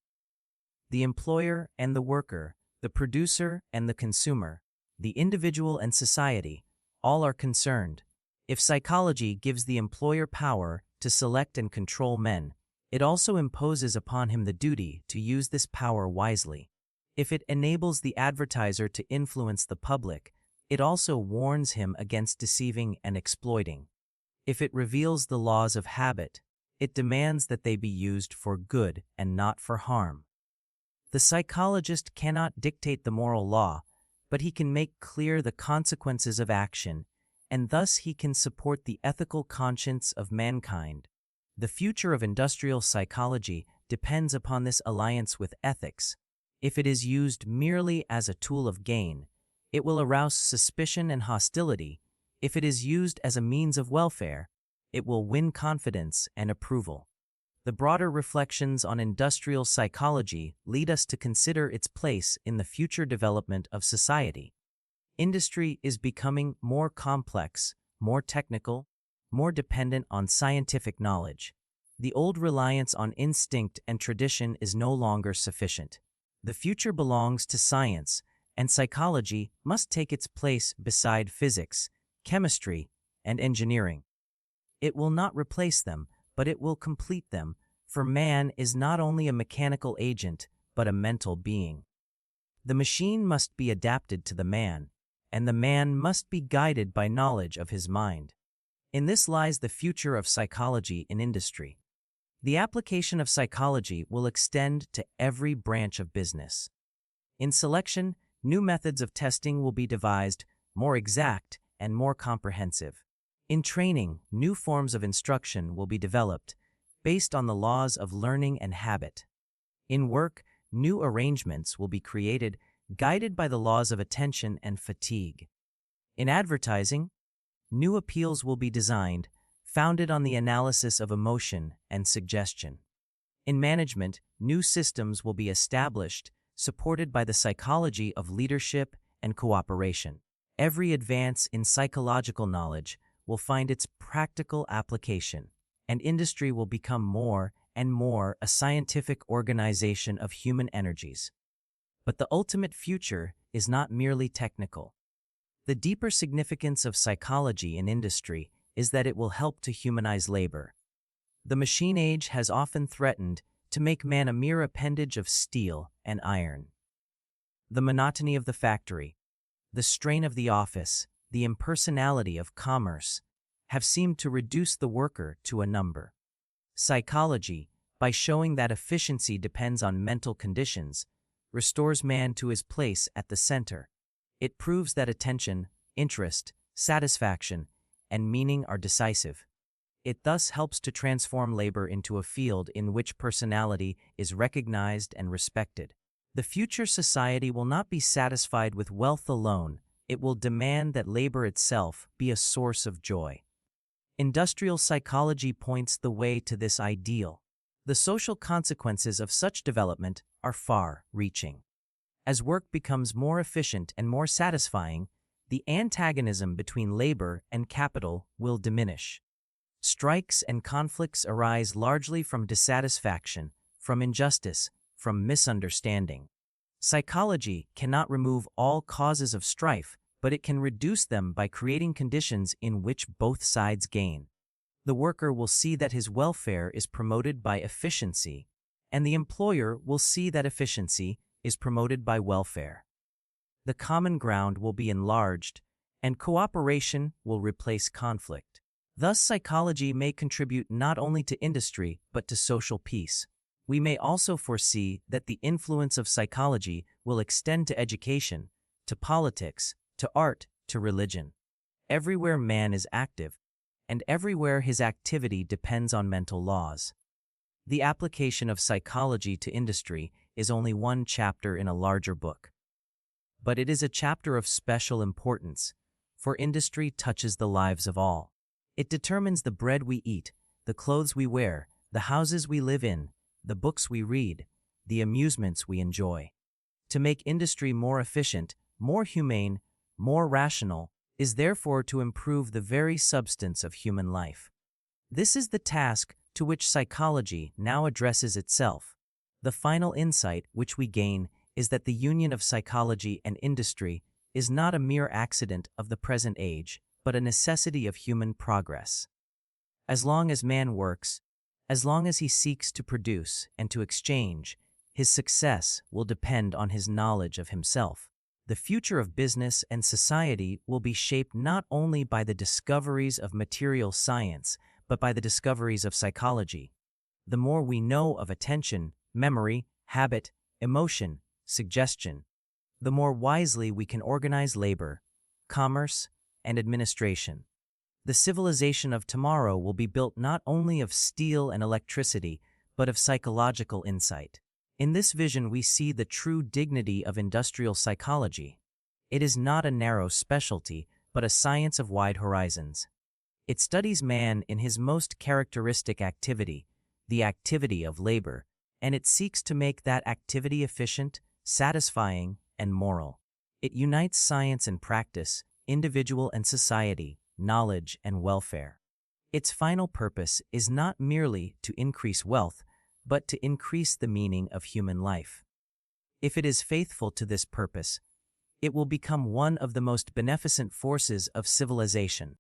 [SPEAKER 1] The employer and the worker, the producer and the consumer, the individual and society, all are concerned. If psychology gives the employer power to select and control men, it also imposes upon him the duty to use this power wisely. If it enables the advertiser to influence the public, it also warns him against deceiving and exploiting. If it reveals the laws of habit, it demands that they be used for good and not for harm. The psychologist cannot dictate the moral law, but he can make clear the consequences of action, and thus he can support the ethical conscience of mankind. The future of industrial psychology depends upon this alliance with ethics. If it is used merely as a tool of gain, it will arouse suspicion and hostility. If it is used as a means of welfare, it will win confidence and approval. The broader reflections on industrial psychology lead us to consider its place in the future development of society. Industry is becoming more complex, more technical, more dependent on scientific knowledge. The old reliance on instinct and tradition is no longer sufficient. The future belongs to science, and psychology must take its place beside physics, chemistry, and engineering. It will not replace them, but it will complete them, for man is not only a mechanical agent, but a mental being. The machine must be adapted to the man, and the man must be guided by knowledge of his mind. In this lies the future of psychology in industry. The application of psychology will extend to every branch of business. In selection, new methods of testing will be devised, more exact and more comprehensive. In training, new forms of instruction will be developed based on the laws of learning and habit. In work, new arrangements will be created guided by the laws of attention and fatigue. In advertising, new appeals will be designed, founded on the analysis of emotion and suggestion. In management, new systems will be established, supported by the psychology of leadership and cooperation. Every advance in psychological knowledge will find its practical application, and industry will become more and more a scientific organization of human energies. But the ultimate future is not merely technical. The deeper significance of psychology in industry is that it will help to humanize labor. The machine age has often threatened to make man a mere appendage of steel and iron. The monotony of the factory, the strain of the office, the impersonality of commerce have seemed to reduce the worker to a number. Psychology, by showing that efficiency depends on mental conditions, restores man to his place at the center. It proves that attention, interest, satisfaction, and meaning are decisive. It thus helps to transform labor into a field in which personality is recognized and respected. The future society will not be satisfied with wealth alone. It will demand that labor itself be a source of joy. Industrial psychology points the way to this ideal. The social consequences of such development are far-reaching. As work becomes more efficient and more satisfying, the antagonism between labor and capital will diminish. Strikes and conflicts arise largely from dissatisfaction, from injustice, from misunderstanding. Psychology cannot remove all causes of strife, but it can reduce them by creating conditions in which both sides gain. The worker will see that his welfare is promoted by efficiency, and the employer will see that efficiency is promoted by welfare. The common ground will be enlarged, and cooperation will replace conflict. Thus, psychology may contribute not only to industry but to social peace. We may also foresee that the influence of psychology will extend to education, to politics, to art, to religion. Everywhere man is active, and everywhere his activity depends on mental laws. The application of psychology to industry is only one chapter in a larger book. But it is a chapter of special importance, for industry touches the lives of all. It determines the bread we eat, the clothes we wear, the houses we live in, the books we read, the amusements we enjoy. To make industry more efficient, more humane, more rational, is therefore to improve the very substance of human life. This is the task to which psychology now addresses itself. The final insight which we gain is that the union of psychology and industry is not a mere accident of the present age, but a necessity of human progress. As long as man works, as long as he seeks to produce and to exchange, his success will depend on his knowledge of himself. The future of business and society will be shaped not only by the discoveries of material science, but by the discoveries of psychology. The more we know of attention, memory, habit, emotion, suggestion, the more wisely we can organize labor, commerce, and administration. The civilization of tomorrow will be built not only of steel and electricity, but of psychological insight. In this vision, we see the true dignity of industrial psychology. It is not a narrow specialty, but a science of wide horizons. It studies man in his most characteristic activity, the activity of labor, and it seeks to make that activity efficient, satisfying, and moral. It unites science and practice, individual and society, knowledge and welfare. Its final purpose is not merely to increase wealth, but to increase the meaning of human life. If it is faithful to this purpose, it will become one of the most beneficent forces of civilization.